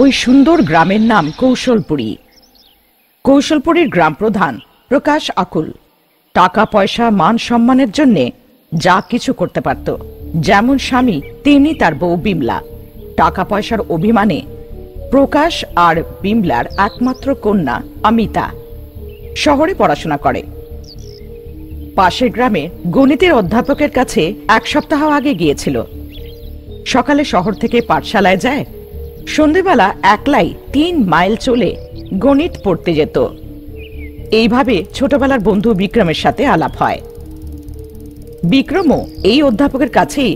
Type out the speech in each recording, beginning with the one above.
ওই সুন্দর গ্রামের নাম কৌশলপুরী। কৌশলপুরীর গ্রাম প্রধান প্রকাশ আকুল টাকা পয়সা মান সম্মানের জন্য যা কিছু করতে পারত। যেমন স্বামী তেমনি তার বউ বিমলা। টাকা পয়সার অভিমানে প্রকাশ আর বিমলার একমাত্র কন্যা অমিতা শহরে পড়াশোনা করে। পাশের গ্রামে গণিতের অধ্যাপকের কাছে এক সপ্তাহ আগে গিয়েছিল। সকালে শহর থেকে পাঠশালায় যায়, সন্ধেবেলা একলাই 3 মাইল চলে গণিত পড়তে যেত। এইভাবে ছোটবেলার বন্ধু বিক্রমের সাথে আলাপ হয়। বিক্রমও এই অধ্যাপকের কাছেই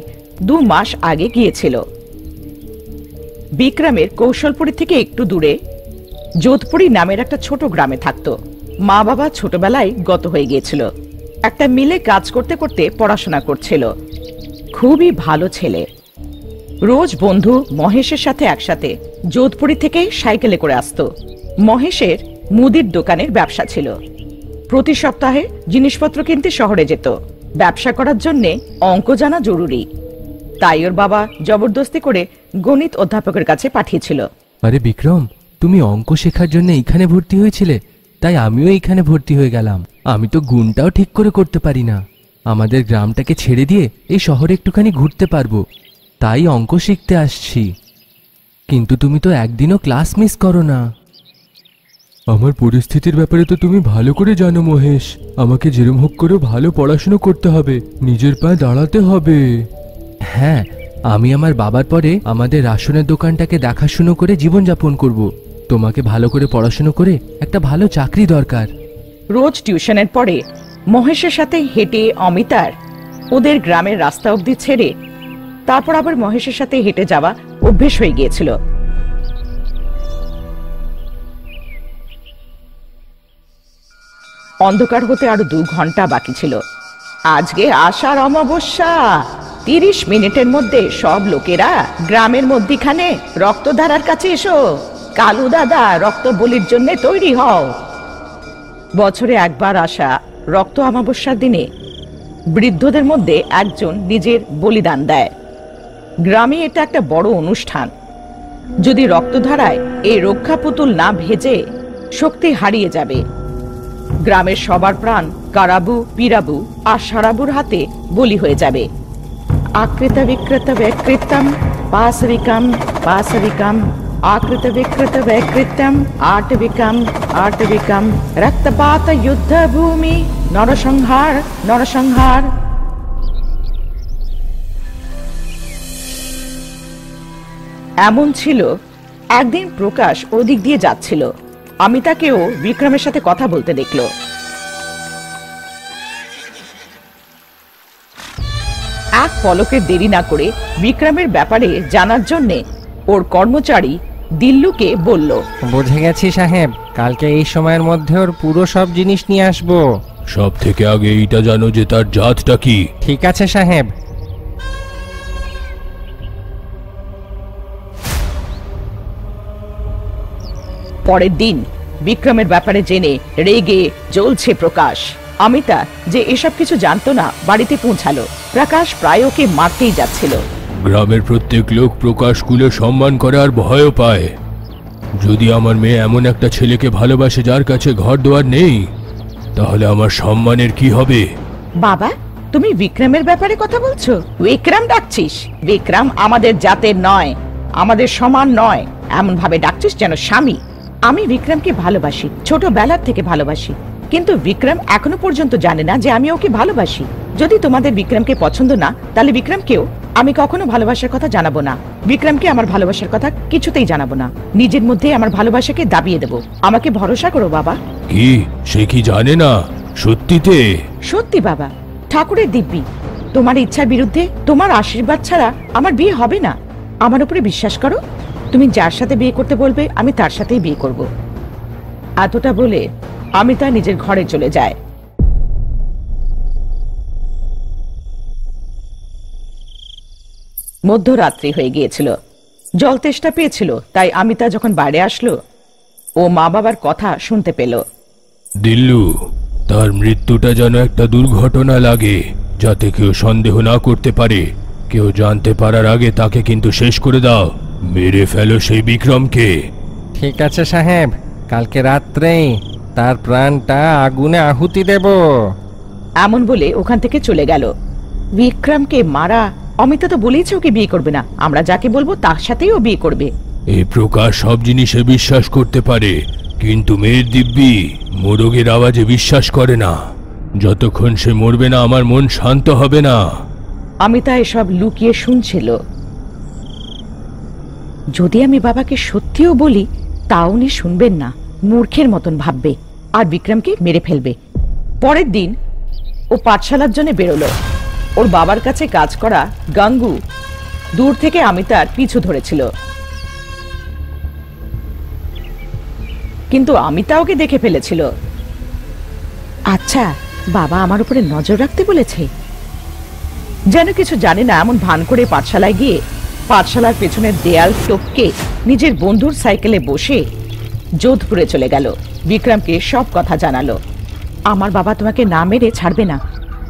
2 মাস আগে গিয়েছিল। বিক্রমের কৌশলপুরী থেকে একটু দূরে যোধপুরী নামের একটা ছোট গ্রামে থাকত। মা বাবা ছোটবেলায় গত হয়ে গিয়েছিল। একটা মিলে কাজ করতে করতে পড়াশোনা করছিল। খুবই ভালো ছেলে। রোজ বন্ধু মহেশের সাথে একসাথে যোধপুরী থেকে সাইকেলে করে আসতো। মহেশের মুদির দোকানের ব্যবসা ছিল। প্রতি সপ্তাহে জিনিসপত্র কিনতে শহরে যেত। ব্যবসা করার জন্য অঙ্ক জানা জরুরি, তাই ওর বাবা জবরদস্তি করে গণিত অধ্যাপকের কাছে পাঠিয়েছিল। আরে বিক্রম, তুমি অঙ্ক শেখার জন্য এখানে ভর্তি হয়েছিলে, তাই আমিও এখানে ভর্তি হয়ে গেলাম। আমি তো গুণটাও ঠিক করে করতে পারি না। আমাদের গ্রামটাকে ছেড়ে দিয়ে এই শহরে একটুখানি ঘুরতে পারবো, তাই অঙ্ক শিখতে আসছি। কিন্তু তুমি তো একদিনও ক্লাস মিস করো না। আমার পরিস্থিতির ব্যাপারে তো তুমি ভালো করে জানো মহেশ। আমাকে যেরম হোক করে ভালো পড়াশোনা করতে হবে, নিজের পায়ে দাঁড়াতে হবে। হ্যাঁ, আমি আমার বাবার পরে আমাদের রাশনের দোকানটাকে দেখাশুনো করে জীবনযাপন করব। তোমাকে ভালো করে পড়াশোনা করে একটা ভালো চাকরি দরকার। রোজ টিউশনের পরে মহেশের সাথে হেঁটে অমিতার ওদের গ্রামের রাস্তা অবধি ছেড়ে তারপর আবার মহেশের সাথে হেঁটে যাওয়া অভ্যেস হয়ে গিয়েছিল। অন্ধকার হতে আরো 2 ঘন্টা বাকি ছিল। আজকে আষাঢ় অমাবস্যা। 30 মিনিটের মধ্যে সব লোকেরা গ্রামের মধ্যিখানে রক্তধারার কাছে এসো। কালু দাদা রক্ত বলির জন্য তৈরি হও। বছরে একবার আসা রক্ত অমাবস্যার দিনে বৃদ্ধদের মধ্যে একজন নিজের বলিদান দেয়। গ্রামে এটা একটা বড় অনুষ্ঠান। যদি রক্তধারায় এই রক্ষা পুতুল না ভেজে শক্তি হারিয়ে যাবে। গ্রামের সবার প্রাণ কারাবু পিরাবু আর সারাবুর হাতে বলি হয়ে যাবে। আকৃত বিকৃত ব্যকৃতম পাশবিকম পাশবিকম আকৃত বিকৃত ব্যকৃতম আটবিকম আটবিকম রক্তপাত যুদ্ধ ভূমি নরসংহার নরসংহার। এমন ছিল, একদিন প্রকাশ ওদিক দিয়ে যাচ্ছিল। আমি তাকেও বিক্রমের সাথে কথা বলতে দেখল। এক পলকের দেরি না করে বিক্রমের ব্যাপারে জানার জন্য ওর কর্মচারী দিল্লুকে বলল, বুঝে গেছি সাহেব, কালকে এই সময়ের মধ্যে ওর পুরো সব জিনিস নিয়ে আসবো। সব থেকে আগে এইটা জানো যে তার জাতটা কি। ঠিক আছে সাহেব। পরের দিন বিক্রমের ব্যাপারে জেনে রেগে জ্বলছে প্রকাশ। অমিতা যে এসব কিছু জানতো না বাড়িতে পৌঁছালো। প্রকাশ প্রায় ওকে মারতেই যাচ্ছিল। গ্রামের প্রত্যেক লোক প্রকাশ কুলে সম্মান করে আর ভয়ও পায়। যদি আমার মেয়ে এমন একটা ছেলেকে ভালোবাসে যার কাছে ঘর দুয়ার নেই, তাহলে আমার সম্মানের কি হবে? বাবা, তুমি বিক্রমের ব্যাপারে কথা বলছো? বিক্রম ডাকছিস? বিক্রম আমাদের জাতের নয়, আমাদের সমান নয়। এমন ভাবে ডাকছিস যেন স্বামী। আমি বিক্রমকে ভালোবাসি, ছোটবেলার থেকে ভালোবাসি, কিন্তু বিক্রম এখনো পর্যন্ত জানে না যে আমি ওকে ভালোবাসি। যদি তোমাদের বিক্রমকে পছন্দ না, তাহলে বিক্রমকেও আমি কখনো ভালোবাসার কথা জানাবো না। বিক্রমকে আমার ভালোবাসার কথা কিছুতেই জানাবো না। নিজের মধ্যে আমার ভালোবাসাকে দাবিয়ে দেব। আমাকে ভরসা করো বাবা। কি সে কি জানে না? সত্যিতে? সত্যি বাবা, ঠাকুরের দিব্যি। তোমার ইচ্ছার বিরুদ্ধে তোমার আশীর্বাদ ছাড়া আমার বিয়ে হবে না। আমার উপরে বিশ্বাস করো। তুমি যার সাথে বিয়ে করতে বলবে আমি তার সাথেই বিয়ে করব। এতটা বলে অমিতা নিজের ঘরে চলে যায়। মধ্যরাত্রি হয়ে গিয়েছিল। জল তেষ্টা পেয়েছিল, তাই অমিতা যখন বাইরে আসলো ও মা বাবার কথা শুনতে পেল। দিল্লু, তার মৃত্যুটা যেন একটা দুর্ঘটনা লাগে, যাতে কেউ সন্দেহ না করতে পারে। কেউ জানতে পারার আগে তাকে কিন্তু শেষ করে দাও। মেরে ফেলো সেই বিক্রমকে। ঠিক আছে সাহেব, কালকে রাত্রেই তার প্রাণটা আগুনে আহুতি দেব। এমন বলে ওখান থেকে চলে গেল। বিক্রমকে মারা, অমিতা তো বলেইছে ওকে বিয়ে করবে না, আমরা যাকে বলবো তার সাথেই ও বিয়ে করবে। এই প্রকার সব জিনিসে বিশ্বাস করতে পারে, কিন্তু মেয়ের দিব্যি মোরগের আওয়াজে বিশ্বাস করে না। যতক্ষণ সে মরবে না আমার মন শান্ত হবে না। অমিতা এসব লুকিয়ে শুনছিল। যদি আমি বাবাকে সত্যিও বলি তা উনি শুনবেন না, মূর্খের মতন ভাববে আর বিক্রমকে মেরে ফেলবে। পরের দিন ও পাঠশালার জন্য বেরোলো। ওর বাবার কাছে কাজ করা গাঙ্গু দূর থেকে অমিতার পিছু ধরেছিল, কিন্তু অমিতা ওকে দেখে ফেলেছিল। আচ্ছা, বাবা আমার উপরে নজর রাখতে বলেছে। যেন কিছু জানে না এমন ভান করে পাঠশালায় গিয়ে পাঠশালার পেছনের দেয়াল টপকে নিজের বন্ধুর সাইকেলে বসে যোধপুরে চলে গেল। বিক্রমকে সব কথা জানালো। আমার বাবা তোমাকে না মেরে ছাড়বে না,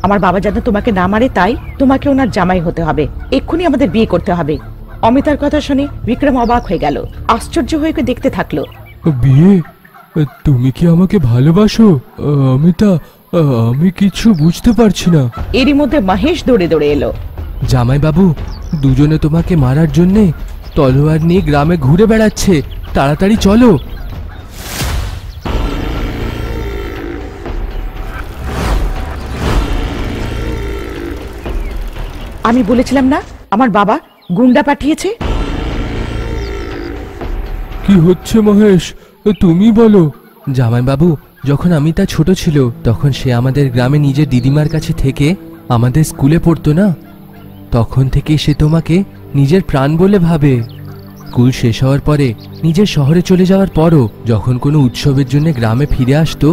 আমার বাবা যেন তোমাকে না মারে, তাই তোমাকে ওনার জামাই হতে হবে, এক্ষুনি আমাদের বিয়ে করতে হবে। অমিতার কথা শুনে বিক্রম অবাক হয়ে গেল, আশ্চর্য হয়ে ওকে দেখতে থাকলো। বিয়ে? তুমি কি আমাকে ভালোবাসো অমিতা? আমি কিছু বুঝতে পারছি না। এরই মধ্যে মহেশ দৌড়ে দৌড়ে এলো। জামাইবাবু, দুজনে তোমাকে মারার জন্যে তলোয়ার নিয়ে গ্রামে ঘুরে বেড়াচ্ছে, তাড়াতাড়ি চলো। আমি বলেছিলাম না আমার বাবা গুন্ডা পাঠিয়েছে। কি হচ্ছে মহেশ, তুমি বলো। জামাইবাবু, যখন অমিতা ছোট ছিল তখন সে আমাদের গ্রামে নিজের দিদিমার কাছে থেকে আমাদের স্কুলে পড়তো না, তখন থেকে সে তোমাকে নিজের প্রাণ বলে ভাবে। স্কুল শেষ হওয়ার পরে নিজের শহরে চলে যাওয়ার পরও যখন কোনো উৎসবের জন্য গ্রামে ফিরে আসতো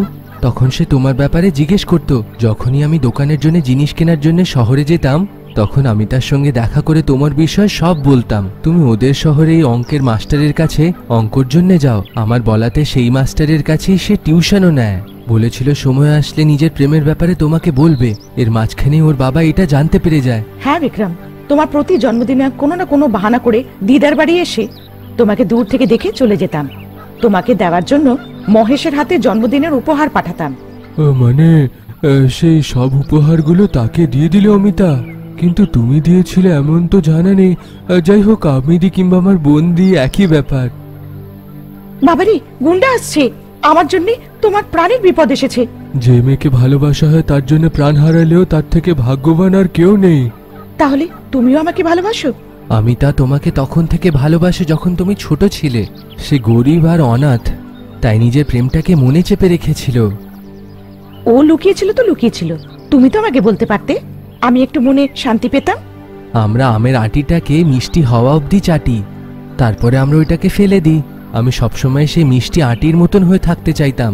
তখন সে তোমার ব্যাপারে জিজ্ঞেস করত। যখনই আমি দোকানের জন্য জিনিস কেনার জন্য শহরে যেতাম তখন আমি তার সঙ্গে দেখা করে তোমার বিষয়ে সব বলতাম। তুমি ওদের শহরে এই অঙ্কের মাস্টারের কাছে অঙ্কর জন্য যাও, আমার বলাতে সেই মাস্টারের কাছেই সে টিউশনও নেয়। বলেছিল সময় আসলে নিজের প্রেমের ব্যাপারে তোমাকে বলবে। এর মাঝখানে ওর বাবা এটা জানতে পেরে যায়। হ্যাঁ বিক্রম, তোমার প্রতি জন্মদিনে কোনো না কোনো বাহানা করে দিদার বাড়ি এসে তোমাকে দূর থেকে দেখে চলে যেতাম। তোমাকে দেওয়ার জন্য মহেশের হাতে জন্মদিনের উপহার পাঠাতাম। মানে সেই সব উপহারগুলো তাকে দিয়ে দিলে অমিতা? কিন্তু তুমি দিয়েছিলে এমন তো জানা নেই। যাই হোক, আমি দি কিংবা আমার বোন দি একই ব্যাপার। বাবারে, গুন্ডা আসছে, আমার জন্য তোমার প্রাণের বিপদ এসেছে। যে মেয়েকে ভালোবাসা হয় তার জন্য প্রাণ হারালেও তার থেকে ভাগ্যবান আর কেউ নেই। তাহলে তুমিও আমাকে ভালোবাসো? অমিতা তোমাকে তখন থেকে ভালোবাসে যখন তুমি ছোট ছিলে। সে গরিব আর অনাথ, তাই নিজের প্রেমটাকে মনে চেপে রেখেছিল। ও লুকিয়েছিল তো লুকিয়েছিল, তুমি তো আমাকে বলতে পারতে, আমি একটু মনে শান্তি পেতাম। আমরা আমের আটিটাকে মিষ্টি হওয়া অবধি চাটি, তারপরে আমরা ওইটাকে ফেলে দিই। আমি সবসময় সেই মিষ্টি আটির মতন হয়ে থাকতে চাইতাম।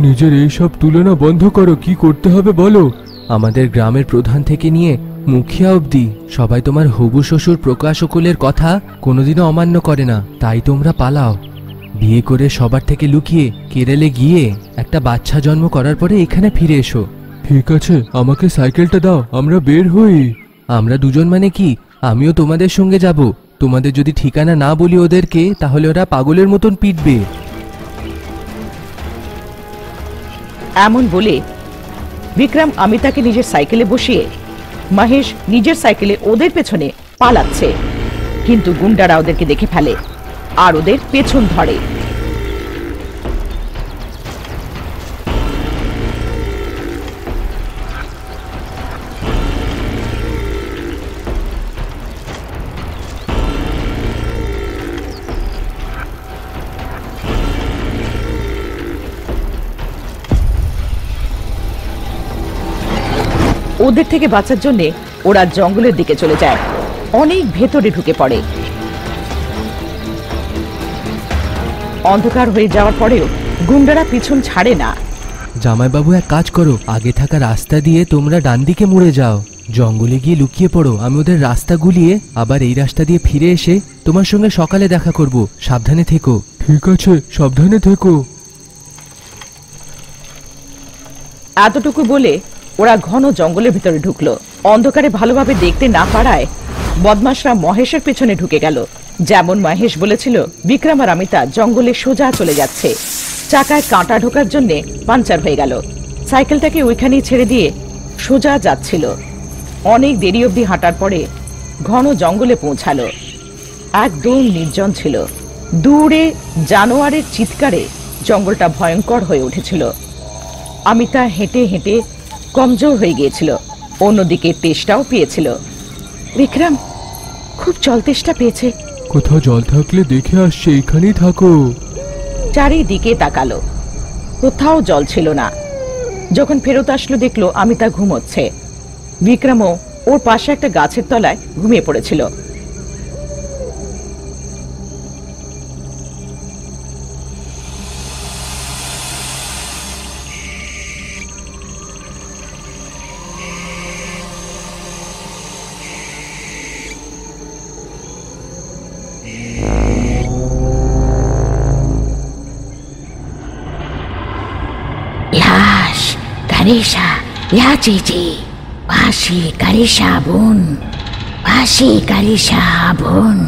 নিজের এই সব তুলনা বন্ধ করো, কি করতে হবে বলো। আমাদের গ্রামের প্রধান থেকে নিয়ে মুখিয়া অবধি সবাই তোমার হবু শ্বশুর প্রকাশ ওকুলের কথা কোনোদিনও অমান্য করে না, তাই তোমরা পালাও। বিয়ে করে সবার থেকে লুকিয়ে কেরলে গিয়ে একটা বাচ্চা জন্ম করার পরে এখানে ফিরে এসো। ঠিক আছে, আমাকে সাইকেলটা দাও, আমরা বের হই। আমরা দুজন মানে কি, আমিও তোমাদের সঙ্গে যাব। তোমাদের যদি ঠিকানা না বলি ওদেরকে, তাহলে ওরা পাগলের মতন পিটবে। এমন বলে বিক্রম অমিতাকে নিজের সাইকেলে বসিয়ে মহেশ নিজের সাইকেলে ওদের পেছনে পালাচ্ছে, কিন্তু গুন্ডারা ওদেরকে দেখে ফেলে আর ওদের পেছন ধরে। ওদের থেকে বাঁচার জন্য ওরা জঙ্গলের দিকে চলে যায়, অনেক ভেতরে ঢুকে পড়ে। অন্ধকার হয়ে যাওয়ার পরেও গুন্ডারা পিছন ছাড়ে না। জামাইবাবু, এক কাজ করো, আগে থাকা রাস্তা দিয়ে তোমরা ডান দিকে মুড়ে যাও, জঙ্গলে গিয়ে লুকিয়ে পড়ো। আমি ওদের রাস্তা গুলিয়ে আবার এই রাস্তা দিয়ে ফিরে এসে তোমার সঙ্গে সকালে দেখা করব। সাবধানে থেকো। ঠিক আছে, সাবধানে থেকো। এতটুকু বলে ওরা ঘন জঙ্গলের ভিতরে ঢুকলো। অন্ধকারে ভালোভাবে দেখতে না পারায় বদমাশরা মহেশের পেছনে ঢুকে গেল। যেমন মহেশ বলেছিল, বিক্রম আর অমিতা জঙ্গলে সোজা চলে যাচ্ছে। চাকায় কাঁটা ঢোকার জন্য পাঞ্চার হয়ে গেল। সাইকেলটাকে ওইখানেই ছেড়ে দিয়ে সোজা যাচ্ছিল। অনেক দেরি অবধি হাঁটার পরে ঘন জঙ্গলে পৌঁছালো। একদম নির্জন ছিল। দূরে জানোয়ারের চিৎকারে জঙ্গলটা ভয়ঙ্কর হয়ে উঠেছিল। অমিতা হেঁটে হেঁটে কমজোর হয়ে গিয়েছিল, অন্যদিকে তেষ্টাও পেয়েছিল। বিক্রম খুব জল তেষ্টা পেয়েছে। কোথাও জল থাকলে দেখে আসছে, এইখানেই থাকো। চারিদিকে তাকালো, কোথাও জল ছিল না। যখন ফেরত আসলো দেখলো অমিতা ঘুমোচ্ছে। বিক্রমও ওর পাশে একটা গাছের তলায় ঘুমিয়ে পড়েছিল। Yash, Garisha, Yachiji, Bashi, Garisha, Bun, Bashi, Garisha, Bun.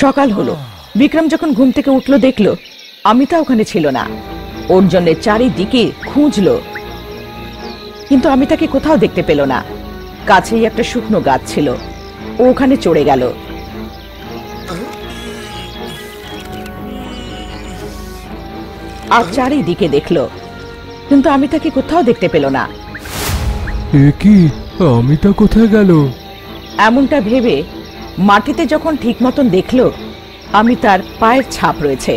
সকাল হলো। বিক্রম যখন ঘুম থেকে উঠলো দেখলো অমিতা ওখানে ছিল না। ওর জন্য চারিদিকে খুঁজলো, কিন্তু অমিতাকে কোথাও দেখতে পেল না। কাছেই একটা শুকনো গাছ ছিল, ও ওখানে চড়ে গেল। আর চারিদিকে দেখলো, কিন্তু অমিতাকে কোথাও দেখতে পেল না। এ কি, অমিতা কোথায় গেল? এমনটা ভেবে মাটিতে যখন ঠিক মতন দেখলো, অমিতার পায়ের ছাপ রয়েছে।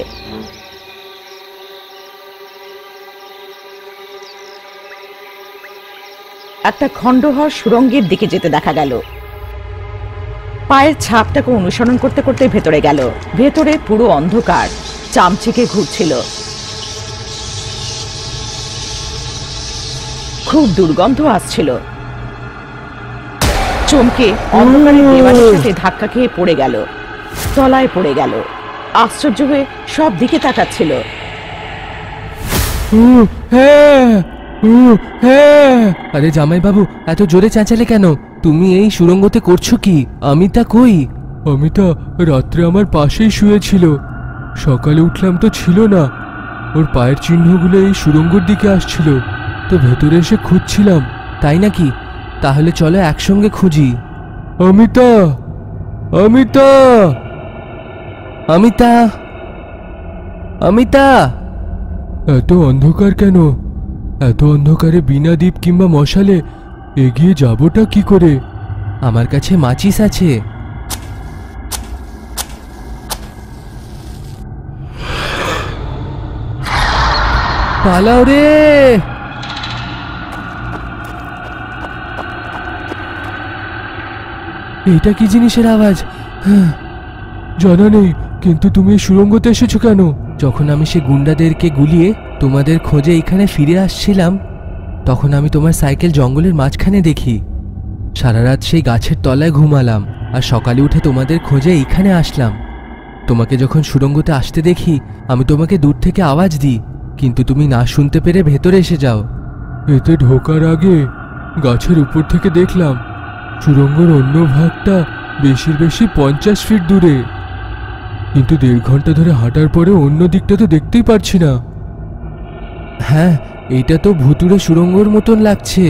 একটা খণ্ডহর সুড়ঙ্গের দিকে যেতে দেখা গেল। পায়ের ছাপটাকে অনুসরণ করতে করতে ভেতরে গেল। ভেতরে পুরো অন্ধকার, চামচিকে ঘুরছিল। খুব দুর্গন্ধ আসছিল। চমকে অন্ধকারে দেওয়ালের সাথে ধাক্কা খেয়ে পড়ে গেল, তলায় পড়ে গেল। আশ্চর্য হয়ে সব দিকে তাকাচ্ছিল। আরে জামাই বাবু, এত জোরে চেঁচালে কেন? তুমি এই সুড়ঙ্গতে করছো কি? অমিতা কই? অমিতা রাত্রে আমার পাশেই শুয়েছিল, সকালে উঠলাম তো ছিল না। ওর পায়ের চিহ্নগুলো এই সুড়ঙ্গের দিকে আসছিল, তো ভেতরে এসে খুঁজছিলাম। তাই নাকি? তাহলে চলো একসঙ্গে খুঁজি। অমিতা, অমিতা, অমিতা, অমিতা! এত অন্ধকার কেন? এত অন্ধকারে বিনা দীপ কিংবা মশালে এগিয়ে যাবোটা কি করে? আমার কাছে মাচিস আছে। পালাও রে! এটা কি জিনিসের আওয়াজ? জানা নেই, কিন্তু তুমি এই সুড়ঙ্গতে এসেছো কেন? যখন আমি সে গুন্ডাদেরকে গুলিয়ে তোমাদের খোঁজে এখানে ফিরে আসছিলাম, তখন আমি তোমার সাইকেল জঙ্গলের মাঝখানে দেখি। সারা রাত সেই গাছের তলায় ঘুমালাম, আর সকালে উঠে তোমাদের খোঁজে এইখানে আসলাম। তোমাকে যখন সুড়ঙ্গতে আসতে দেখি, আমি তোমাকে দূর থেকে আওয়াজ দিই, কিন্তু তুমি না শুনতে পেরে ভেতরে এসে যাও। এতে ঢোকার আগে গাছের উপর থেকে দেখলাম সুড়ঙ্গের অন্য ভাগটা বেশি 50 ফিট দূরে, কিন্তু 1.5 ঘন্টা ধরে হাঁটার পরে অন্য দিকটা তো দেখতেই পারছি না। হ্যাঁ, এটা তো ভুতুড়ে সুড়ঙ্গর মতন লাগছে।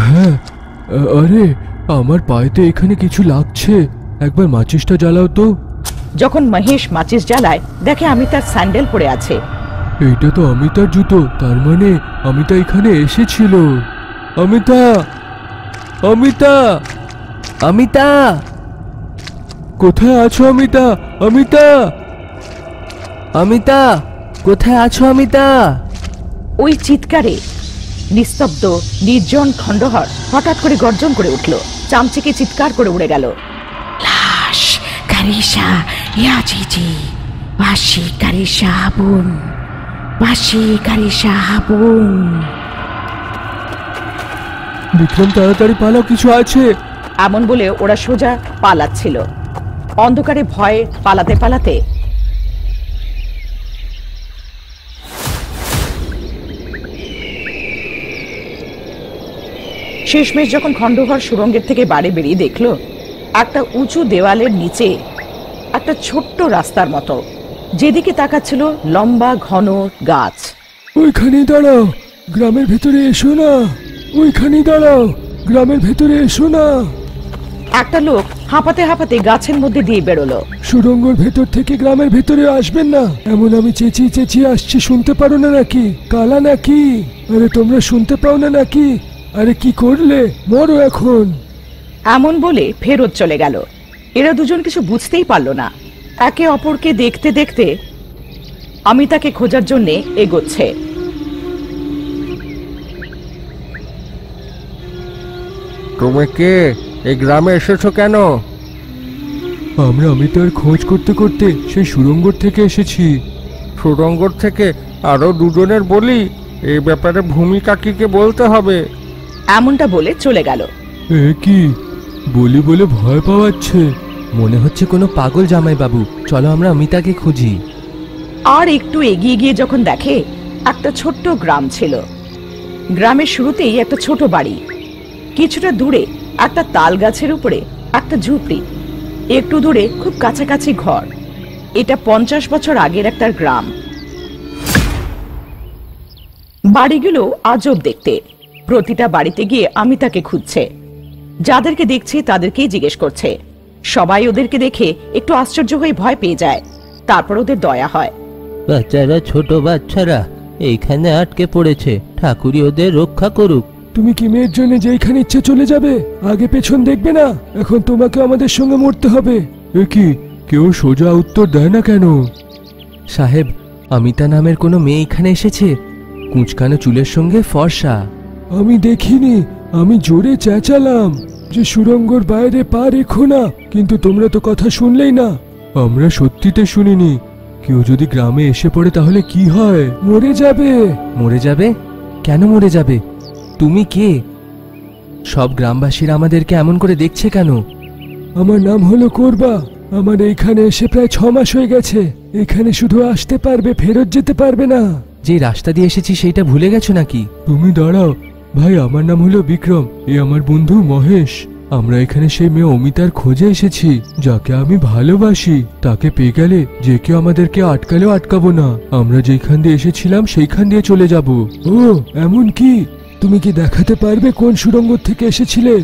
হ্যাঁ, আরে আমার পায়েতে এখানে কিছু লাগছে, একবার মাচিসটা জ্বালাও তো। যখন মহেশ মাচিস জ্বালায়, দেখে অমিতার স্যান্ডেল পড়ে আছে। এইটা তো অমিতার জুতো, তার মানে অমিতা এখানে এসেছিল। অমিতা, অমিতা, অমিতা! কোথায় আছো অমিতা? অমিতা! অমিতা, কোথায় আছো অমিতা? ওই চিৎকারে নিস্তব্ধ নির্জন খণ্ডহর হঠাৎ করে গর্জন করে উঠল, চামচিকে চিৎকার করে উড়ে গেল। লাশ কারিশা ইয়া জিজি, বাসি কারিশা আবুন, বাসি কারিশা আবুন। বিক্রম তাড়াতাড়ি পালাও, কিছু আছে। এমন বলে ওরা সোজা পালাচ্ছিল। অন্ধকারে ভয়ে পালাতে পালাতে শেষমেশ যখন খণ্ডহর সুড়ঙ্গের থেকে বাড়ি বেরিয়ে দেখলো একটা উঁচু দেওয়ালের নিচে একটা ছোট্ট রাস্তার মতো, যেদিকে তাকাচ্ছিল লম্বা ঘন গাছ। ওইখানেই দাঁড়াও, গ্রামের ভেতরে এসো না। ওইখানেই দাঁড়াও, গ্রামের ভেতরে এসো না। একটা লোক হাঁপাতে হাঁপাতে গাছের মধ্যে দিয়ে বেরোলো। সুড়ঙ্গর ভেতর থেকে গ্রামের ভেতরে আসবেন না। এমন আমি চেঁচিয়ে চেঁচিয়ে আসছি, শুনতে পারো না নাকি? কালা নাকি? আরে তোমরা শুনতে পাও না নাকি? আরে কি করলে? মরো এখন। এমন বলে ফেরত চলে গেল। এরা দুজন কিছু বুঝতেই পারলো না। একে অপরকে দেখতে দেখতে আমি তাকে খোঁজার জন্য এগোচ্ছে। তুমি কে? এই গ্রামে এসেছো কেন? আমরা অমিতার খোঁজ করতে করতে সেই সুড়ঙ্গর থেকে এসেছি। সুড়ঙ্গর থেকে? আরো দুজনের বলি, এই ব্যাপারে ভূমি কাকিকে বলতে হবে। এমনটা বলে চলে গেল। এ কি বলি বলে ভয় পাওয়াচ্ছে। মনে হচ্ছে কোনো পাগল জামাই বাবু। চলো আমরা অমিতাকে খুঁজি। আর একটু এগিয়ে গিয়ে যখন দেখে একটা ছোট্ট গ্রাম ছিল। গ্রামের শুরুতেই একটা ছোট বাড়ি, কিছুটা দূরে একটা তাল গাছের উপরে একটা ঝুপড়ি, একটু দূরে খুব কাছাকাছি ঘর। এটা 50 বছর আগের একটা গ্রাম। বাড়িগুলো আজব দেখতে। প্রতিটা বাড়িতে গিয়ে আমি তাকে খুঁজছে। যাদেরকে দেখছে তাদেরকেই জিজ্ঞেস করছে। সবাই ওদেরকে দেখে একটু আশ্চর্য হয়ে ভয় পেয়ে যায়, তারপর ওদের দয়া হয়। বাচ্চারা, ছোট বাচ্চারা এইখানে আটকে পড়েছে, ঠাকুরই ওদের রক্ষা করুক। তুমি কি মেয়ের জন্য যেখানে ইচ্ছে চলে যাবে? আগে পেছন দেখবে না? এখন তোমাকে আমাদের সঙ্গে মরতে হবে। এ কি, কেউ সোজা উত্তর দেয় না কেন? সাহেব, অমিতা নামের কোনো মেয়ে এখানে এসেছে, কুঁচকানো চুলের সঙ্গে ফর্সা। আমি দেখিনি। আমি জোরে চেঁচালাম যে সুড়ঙ্গর বাইরে পা রেখো না, কিন্তু তোমরা তো কথা শুনলেই না। আমরা সত্যিতে শুনিনি। কেউ যদি গ্রামে এসে পড়ে তাহলে কি হয়? মরে যাবে। মরে যাবে? কেন মরে যাবে? তুমি কে? সব গ্রামবাসীরা আমাদেরকে এমন করে দেখছে কেন? আমার নাম হলো করবা। আমার এইখানে এসে প্রায় 6 মাস হয়ে গেছে। এখানে শুধু আসতে পারবে, ফেরত যেতে পারবে না। যে রাস্তা দিয়ে এসেছি সেইটা ভুলে গেছো নাকি? তুমি দাঁড়াও ভাই, আমার নাম হলো বিক্রম, এ আমার বন্ধু মহেশ। আমরা এখানে সেই মেয়ে অমিতার খোঁজে এসেছি, যাকে আমি ভালোবাসি। তাকে পেয়ে গেলে যে কেউ আমাদেরকে আটকালেও আটকাবো না। আমরা যেখান দিয়ে এসেছিলাম সেইখান দিয়ে চলে যাব। ও এমন কি? তুমি কি দেখাতে পারবে কোন সুড়ঙ্গ থেকে এসেছিলে?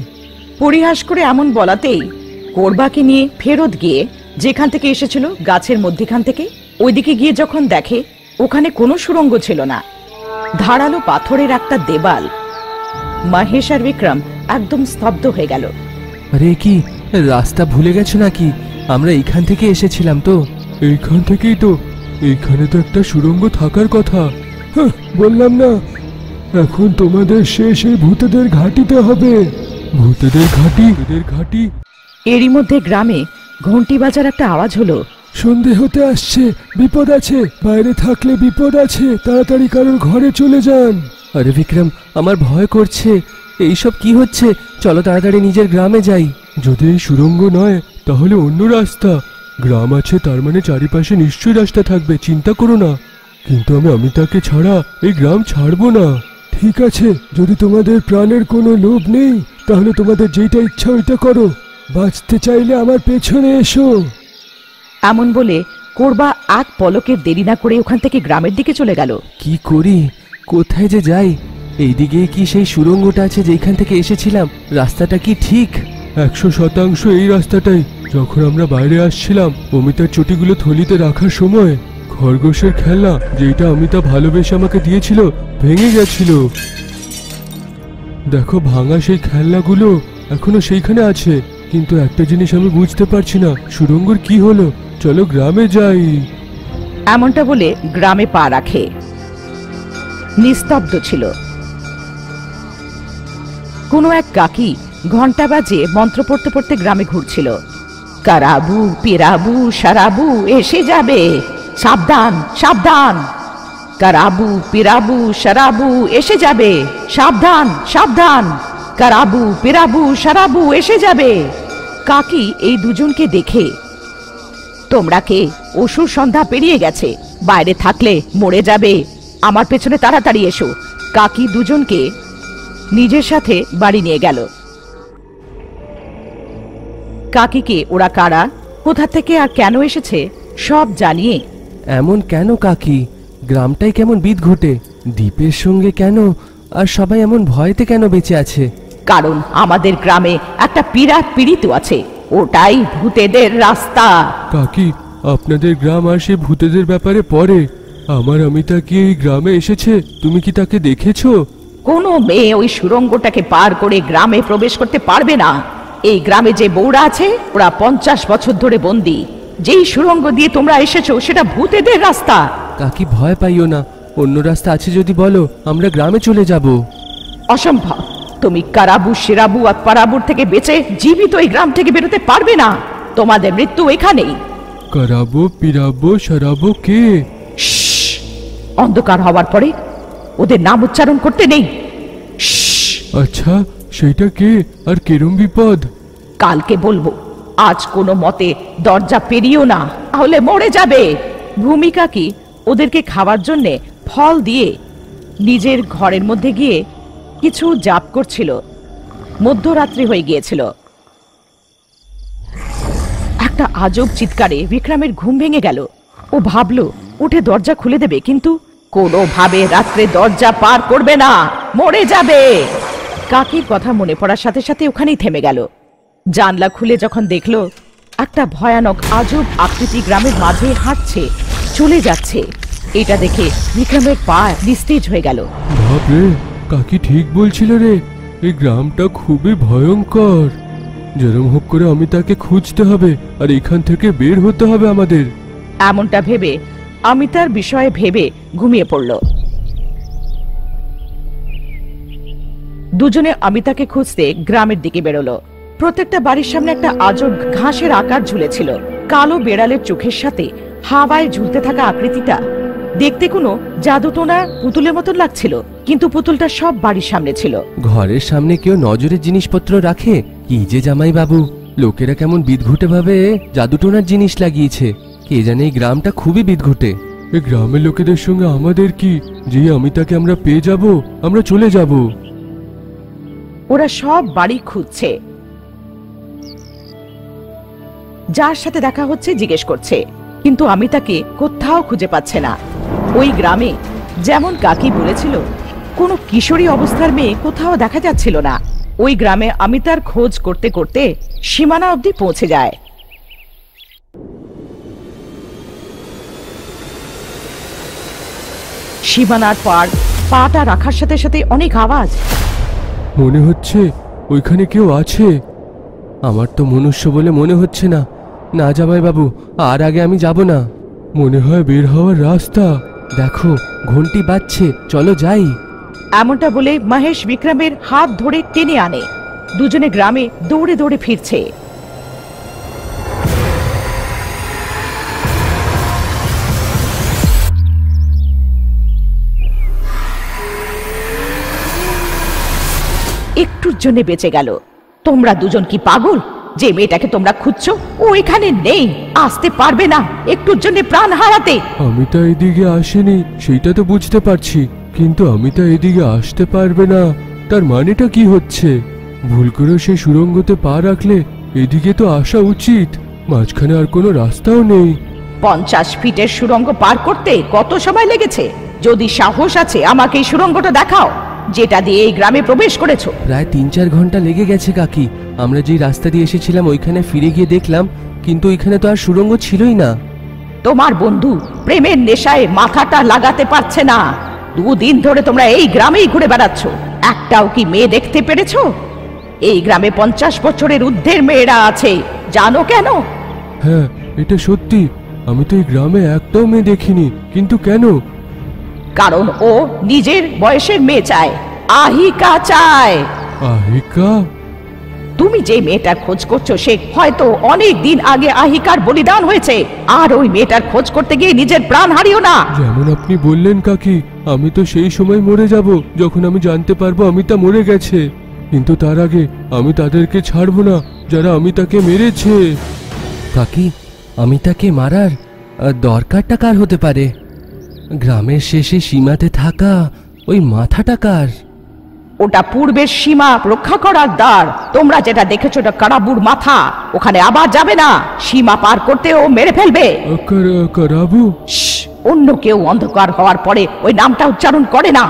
পরিহাস করে এমন বলাতেই কোরবাকে নিয়ে ফেরত গিয়ে যেখান থেকে এসেছিল গাছের মধ্যখান থেকে ওইদিকে গিয়ে যখন দেখে ওখানে কোনো সুড়ঙ্গ ছিল না, ধারালো পাথরের একটা দেওয়াল। মহেশ আর বিক্রম একদম স্তব্ধ হয়ে গেল। আরে কি, রাস্তা ভুলে গেছো নাকি? আমরা এইখান থেকে এসেছিলাম তো। এইখান থেকেই তো। এইখানে তো একটা সুড়ঙ্গ থাকার কথা। বললাম না, এখন তোমাদের শেষ এই ভূতেদের ঘাঁটিতে হবে। ভূতেদের ঘাঁটি, ভূতেদের ঘাঁটি। এরই মধ্যে গ্রামে ঘন্টি বাজার একটা আওয়াজ হলো। সন্ধে হতে আসছে, বিপদ আছে। বাইরে থাকলে বিপদ আছে, তাড়াতাড়ি কারোর ঘরে চলে যান। আরে বিক্রম, আমার ভয় করছে। এইসব কি হচ্ছে? চলো তাড়াতাড়ি নিজের গ্রামে যাই। যদি এই সুড়ঙ্গ নয় তাহলে অন্য রাস্তা। গ্রাম আছে তার মানে চারিপাশে নিশ্চয়ই রাস্তা থাকবে, চিন্তা করো না। কিন্তু আমি অমিতাকে ছাড়া এই গ্রাম ছাড়বো না। ঠিক আছে, যদি তোমাদের প্রাণের কোনো লোভ নেই তাহলে তোমাদের যেটা ইচ্ছা ওইটা করো। বাঁচতে চাইলে আমার পেছনে এসো। এমন বলে কোরবা এক পলকের দেরি না করে ওখান থেকে গ্রামের দিকে চলে গেল। কি করি, কোথায় যে যাই? এইদিকে কি সেই সুড়ঙ্গটা আছে যেখান থেকে এসেছিলাম? রাস্তাটা কি ঠিক? 100% এই রাস্তাটাই। যখন আমরা বাইরে আসছিলাম অমিতার চটিগুলো থলিতে রাখার সময় খরগোশের খেলনা, যেটা অমিতা ভালোবেসে আমাকে দিয়েছিল, ভেঙে গেছিল। দেখো, ভাঙা সেই খেলনাগুলো এখনো সেইখানে আছে। কিন্তু একটা জিনিস আমি বুঝতে পারছি না, সুড়ঙ্গর কি হলো। চলো গ্রামে যাই। এমনটা বলে গ্রামে পা রাখে। নিস্তব্ধ ছিল। কোনো এক কাকি ঘন্টা বাজে মন্ত্র পড়তে পড়তে গ্রামে ঘুরছিল। কারাবু পিরাবু সারাবু এসে যাবে, সাবধান সাবধান। কারাবু পিরাবু সারাবু এসে যাবে, সাবধান সাবধান। কারাবু পিরাবু সারাবু এসে যাবে। কাকি এই দুজনকে দেখে, তোমরা কে? অসুর সন্ধ্যা পেরিয়ে গেছে, বাইরে থাকলে মরে যাবে, আমার পেছনে তাড়াতাড়ি এসো। কাকি দুজনকে নিজের সাথে বাড়ি নিয়ে গেল। কাকিকে ওরা কারা, কোথা থেকে আর কেন এসেছে সব জানিয়ে, এমন কেন কাকি? গ্রামটাই কেমন বিদঘটে, দ্বীপের সঙ্গে কেন? আর সবাই এমন ভয়তে কেন বেঁচে আছে? কারণ আমাদের গ্রামে একটা পিরাত পীড়িত আছে, ওটাই ভূতেদের রাস্তা। কাকি, আপনাদের গ্রাম আর সে ভূতেদের ব্যাপারে পড়ে। আমার অমিতা কি এই গ্রামে এসেছে? তুমি কি তাকে দেখেছো? কোনো মেয়ে ওই সুড়ঙ্গটাকে পার করে গ্রামে প্রবেশ করতে পারবে না। এই গ্রামে যে বউরা আছে ওরা 50 বছর ধরে বন্দী। যেই সুড়ঙ্গ দিয়ে তোমরা এসেছো সেটা ভূতেদের রাস্তা। কাকি ভয় পাইও না, অন্য রাস্তা আছে যদি বলো, আমরা গ্রামে চলে যাব। অসম্ভব, তুমি কারাবু শিরাবু আর পারাবুর থেকে বেঁচে জীবিত এই গ্রাম থেকে বেরোতে পারবে না। তোমাদের মৃত্যু এখানেই। কারাবো পিরাবো সারাবো কে? শ্শ্, অন্ধকার হওয়ার পরে ওদের নাম উচ্চারণ করতে নেই। আচ্ছা, সেইটা কে আর কেরম বিপদ? কালকে বলবো, আজ কোনো মতে দরজা পেরিও না, তাহলে মরে যাবে। ভূমিকা কি ওদেরকে খাওয়ার জন্যে ফল দিয়ে নিজের ঘরের মধ্যে গিয়ে কিছু জাপ করছিল। মধ্যরাত্রি হয়ে গিয়েছিল। একটা আজব চিৎকারে বিক্রমের ঘুম ভেঙে গেল। ও ভাবলো উঠে দরজা খুলে দেবে, কিন্তু কোনোভাবে রাত্রে দরজা পার করবে না, মরে যাবে। কাকির কথা মনে পড়ার সাথে সাথে ওখানেই থেমে গেল। জানলা খুলে যখন দেখলো একটা ভয়ানক আজব আকৃতি গ্রামের মাঝে হাঁটছে, চলে যাচ্ছে, এটা দেখে বিক্রমের পা নিস্তেজ হয়ে গেল। বাপরে, কাকি ঠিক বলছিল রে, এই গ্রামটা খুবই ভয়ঙ্কর। যেরম হোক করে আমি তাকে খুঁজতে হবে আর এখান থেকে বের হতে হবে আমাদের। এমনটা ভেবে অমিতার বিষয়ে ভেবে ঘুমিয়ে পড়ল। দুজনে অমিতাকে খুঁজতে গ্রামের দিকে বেরোলো। প্রত্যেকটা বাড়ির সামনে একটা আজব ঘাসের আকার ঝুলেছিল। কালো বেড়ালের চোখের সাথে হাওয়ায় ঝুলতে থাকা আকৃতিটা দেখতে কোনো জাদুটোনা পুতুলের মতন লাগছিল, কিন্তু পুতুলটা সব বাড়ির সামনে ছিল। ঘরের সামনে কেউ নজরের জিনিসপত্র রাখে কি যে জামাই বাবু? লোকেরা কেমন বিদঘুটে ভাবে জাদুটোনার জিনিস লাগিয়েছে। কে জানে, এই গ্রামটা খুবই বিদঘুটে। এই গ্রামের লোকেদের সঙ্গে আমাদের কি? যে অমিতাকে আমরা পেয়ে যাব, আমরা চলে যাব। ওরা সব বাড়ি খুঁজছে, যার সাথে দেখা হচ্ছে জিজ্ঞেস করছে, কিন্তু আমি তাকে কোথাও খুঁজে পাচ্ছে না। ওই গ্রামে যেমন কাকি বলেছিল, কোনো কিশোরী অবস্থার মেয়ে কোথাও দেখা যাচ্ছিল না। ওই গ্রামে অমিতার খোঁজ করতে করতে সীমানা অবধি পৌঁছে যায়। সীমানার পার পাটা রাখার সাথে সাথে অনেক আওয়াজ। মনে হচ্ছে ওইখানে কেউ আছে। আমার তো মনুষ্য বলে মনে হচ্ছে না। না জামাই বাবু, আর আগে আমি যাব না। মনে হয় বের হওয়ার রাস্তা। দেখো ঘন্টি বাজছে, চলো যাই। এমনটা বলে মহেশ বিক্রমের হাত ধরে টেনে আনে। দুজনে গ্রামে দৌড়ে দৌড়ে ফিরছে। একটুর জন্য বেঁচে গেল। তোমরা দুজন কি পাগল? যে মেয়েটাকে তোমরা খুঁজছো ও এখানে নেই, আসতে পারবে না একটুর জন্য প্রাণ হারাতে। অমিতা এদিকে আসেনি সেইটা তো বুঝতে পারছি, কিন্তু অমিতা এদিকে আসতে পারবে না, তার মানেটা কি হচ্ছে? ভুল করে সে সুড়ঙ্গতে পা রাখলে এদিকে তো আসা উচিত। মাঝখানে আর কোনো রাস্তাও নেই। 50 ফিটের সুড়ঙ্গ পার করতে কত সময় লেগেছে? যদি সাহস আছে আমাকে এই সুড়ঙ্গটা দেখাও, যেটা দিয়ে এই গ্রামে প্রবেশ করেছো। প্রায় 3-4 ঘন্টা লেগে গেছে কাকি। আমরা যেই রাস্তা দিয়ে এসেছিলাম ওইখানে ফিরে গিয়ে দেখলাম, কিন্তু ওইখানে তো আর সুড়ঙ্গ ছিলই না। তোমার বন্ধু প্রেমের নেশায় মাথাটা লাগাতে পারছে না। 2 দিন ধরে তোমরা এই গ্রামেই ঘুরে বেড়াচ্ছ, একটাও কি মেয়ে দেখতে পেরেছো? এই গ্রামে 50 বছরের ঊর্ধ্বের মেয়েরা আছে, জানো কেন? হ্যাঁ, এটা সত্যি। আমি তো এই গ্রামে একটাও মেয়ে দেখিনি, কিন্তু কেন? কারণ ও নিজের বয়সের মেয়ে চায়, আহিকা চায়। আহিকা? তুমি যে মেয়েটার খোঁজ করছো সে হয়তো অনেক দিন আগে আহিকার বলিদান হয়েছে, আর ওই মেয়েটার খোঁজ করতে গিয়ে নিজের প্রাণ হারিও না। যেমন আপনি বললেন কাকি, আমি তো সেই সময় মরে যাব যখন আমি জানতে পারবো অমিতা মরে গেছে, কিন্তু তার আগে আমি তাদেরকে ছাড়বো না যারা অমিতাকে মেরেছে। কাকি, অমিতাকে মারার দরকারটা কার হতে পারে? গ্রামের শেষে সীমাতে থাকা ওই মাথাটা কার? ওটা পূর্বের সীমা রক্ষা করার দ্বার। তোমরা যেটা দেখেছো ওটা কারাবুর মাথা, ওখানে আবার যাবে না। সীমা পার করতে ও মেরে ফেলবে। কারাবু? অন্য কেউ অন্ধকার হওয়ার পরে ওই নামটা উচ্চারণ করে না।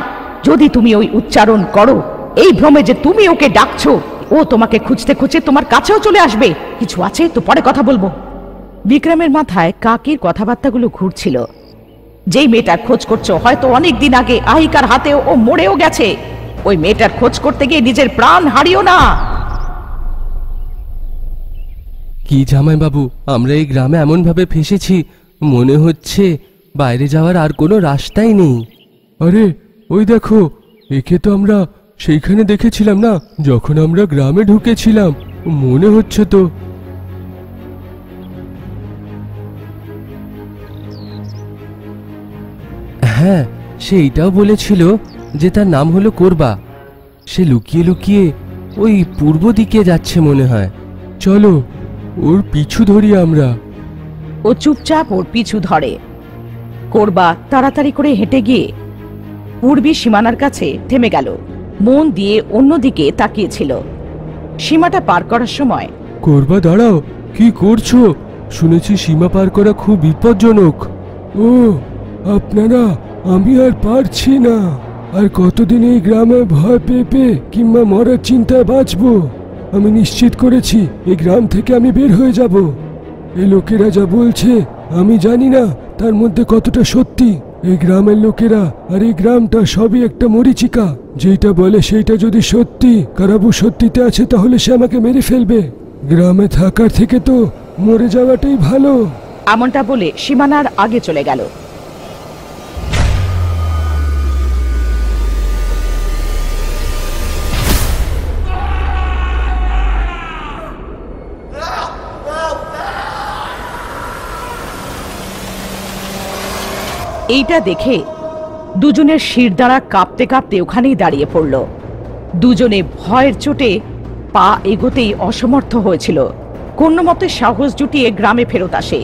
যদি তুমি ওই উচ্চারণ করো, এই ভ্রমে যে তুমি ওকে ডাকছো, ও তোমাকে খুঁজতে খুঁজতে তোমার কাছেও চলে আসবে। কিছু আছে তো পরে কথা বলবো। বিক্রমের মাথায় কাকির কথাবার্তাগুলো ঘুরছিল। যেই মেয়েটার খোঁজ করছো হয়তো অনেক দিন আগে আহিকার হাতে ও মরেও গেছে। ওই মেয়েটার খোঁজ করতে গিয়ে নিজের প্রাণ হারিও না। কি জামাই বাবু, আমরা এই গ্রামে এমন ভাবে ফেসেছি, মনে হচ্ছে বাইরে যাওয়ার আর কোনো রাস্তাই নেই। আরে ওই দেখো, একে তো আমরা সেইখানে দেখেছিলাম না যখন আমরা গ্রামে ঢুকেছিলাম, মনে হচ্ছে তো। হ্যাঁ, সে এইটাও বলেছিল যে তার নাম হলো করবা। সে লুকিয়ে লুকিয়ে ওই পূর্ব দিকে যাচ্ছে মনে হয়। চলো ওর পিছু ধরি আমরা। ও চুপচাপ ওর পিছু ধরে। করবা তাড়াতাড়ি করে হেঁটে গিয়ে পূর্বী সীমানার কাছে থেমে গেল। মন দিয়ে অন্যদিকে তাকিয়েছিল। সীমাটা পার করার সময় করবা, দাঁড়াও, কি করছো? শুনেছি সীমা পার করা খুব বিপজ্জনক। ও আপনারা, আমি আর পারছি না। আর কতদিন এই গ্রামে ভয় পেয়ে পেয়ে কিংবা মরার চিন্তায় বাঁচবো? আমি নিশ্চিত করেছি এই গ্রাম থেকে আমি বের হয়ে যাব। এই লোকেরা যা বলছে আমি জানি না তার মধ্যে কতটা সত্যি। এই গ্রামের লোকেরা আর এই গ্রামটা সবই একটা মরীচিকা। যেটা বলে সেইটা যদি সত্যি, কারাবু সত্যিতে আছে, তাহলে সে আমাকে মেরে ফেলবে। গ্রামে থাকার থেকে তো মরে যাওয়াটাই ভালো। এমনটা বলে সীমানার আগে চলে গেল। এইটা দেখে দুজনের শিরদাঁড়া কাঁপতে কাঁপতে ওখানেই দাঁড়িয়ে পড়ল। দুজনে ভয়ের চোটে পা এগোতেই অসমর্থ হয়েছিল। কোনো মতে সাহস জুটিয়ে গ্রামে ফেরত আসে।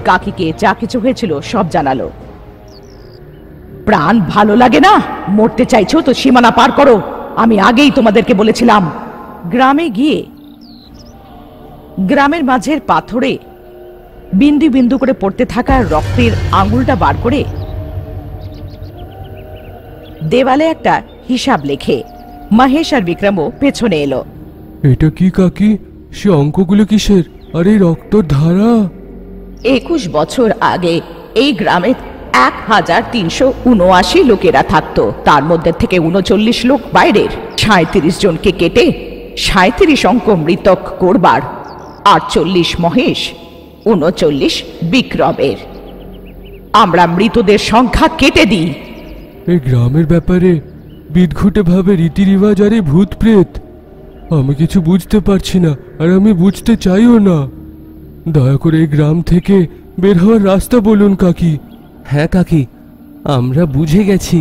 কাকিকে যা কিছু হয়েছিল সব জানালো। প্রাণ ভালো লাগে না? মরতে চাইছো তো সীমানা পার করো, আমি আগেই তোমাদেরকে বলেছিলাম। গ্রামে গিয়ে গ্রামের মাঝের পাথরে বিন্দু বিন্দু করে পড়তে থাকা রক্তের আঙুলটা বার করে দেওয়ালে একটা হিসাব লেখে মহেশ আর বিক্রমও পেছনে এলো। এটা কি কাকি? সে অঙ্কগুলো কিসের? আর এই রক্তর ধারা? 21 বছর আগে এই গ্রামে 1379 লোকেরা থাকতো। তার মধ্যে থেকে 39 লোক বাইরের। 37 জনকে কেটে 37 অঙ্ক মৃতক করবার, 48 মহেশ, 39 বিক্রমের। আমরা মৃতদের সংখ্যা কেটে দিই। এই গ্রামের ব্যাপারে বিদঘুটে ভাবে রীতি রিবাজ আর এই ভূত প্রেত, আমি কিছু বুঝতে পারছি না, আর আমি বুঝতে চাইও না। দয়া করে এই গ্রাম থেকে বের হওয়ার রাস্তা বলুন কাকি। হ্যাঁ কাকি, আমরা বুঝে গেছি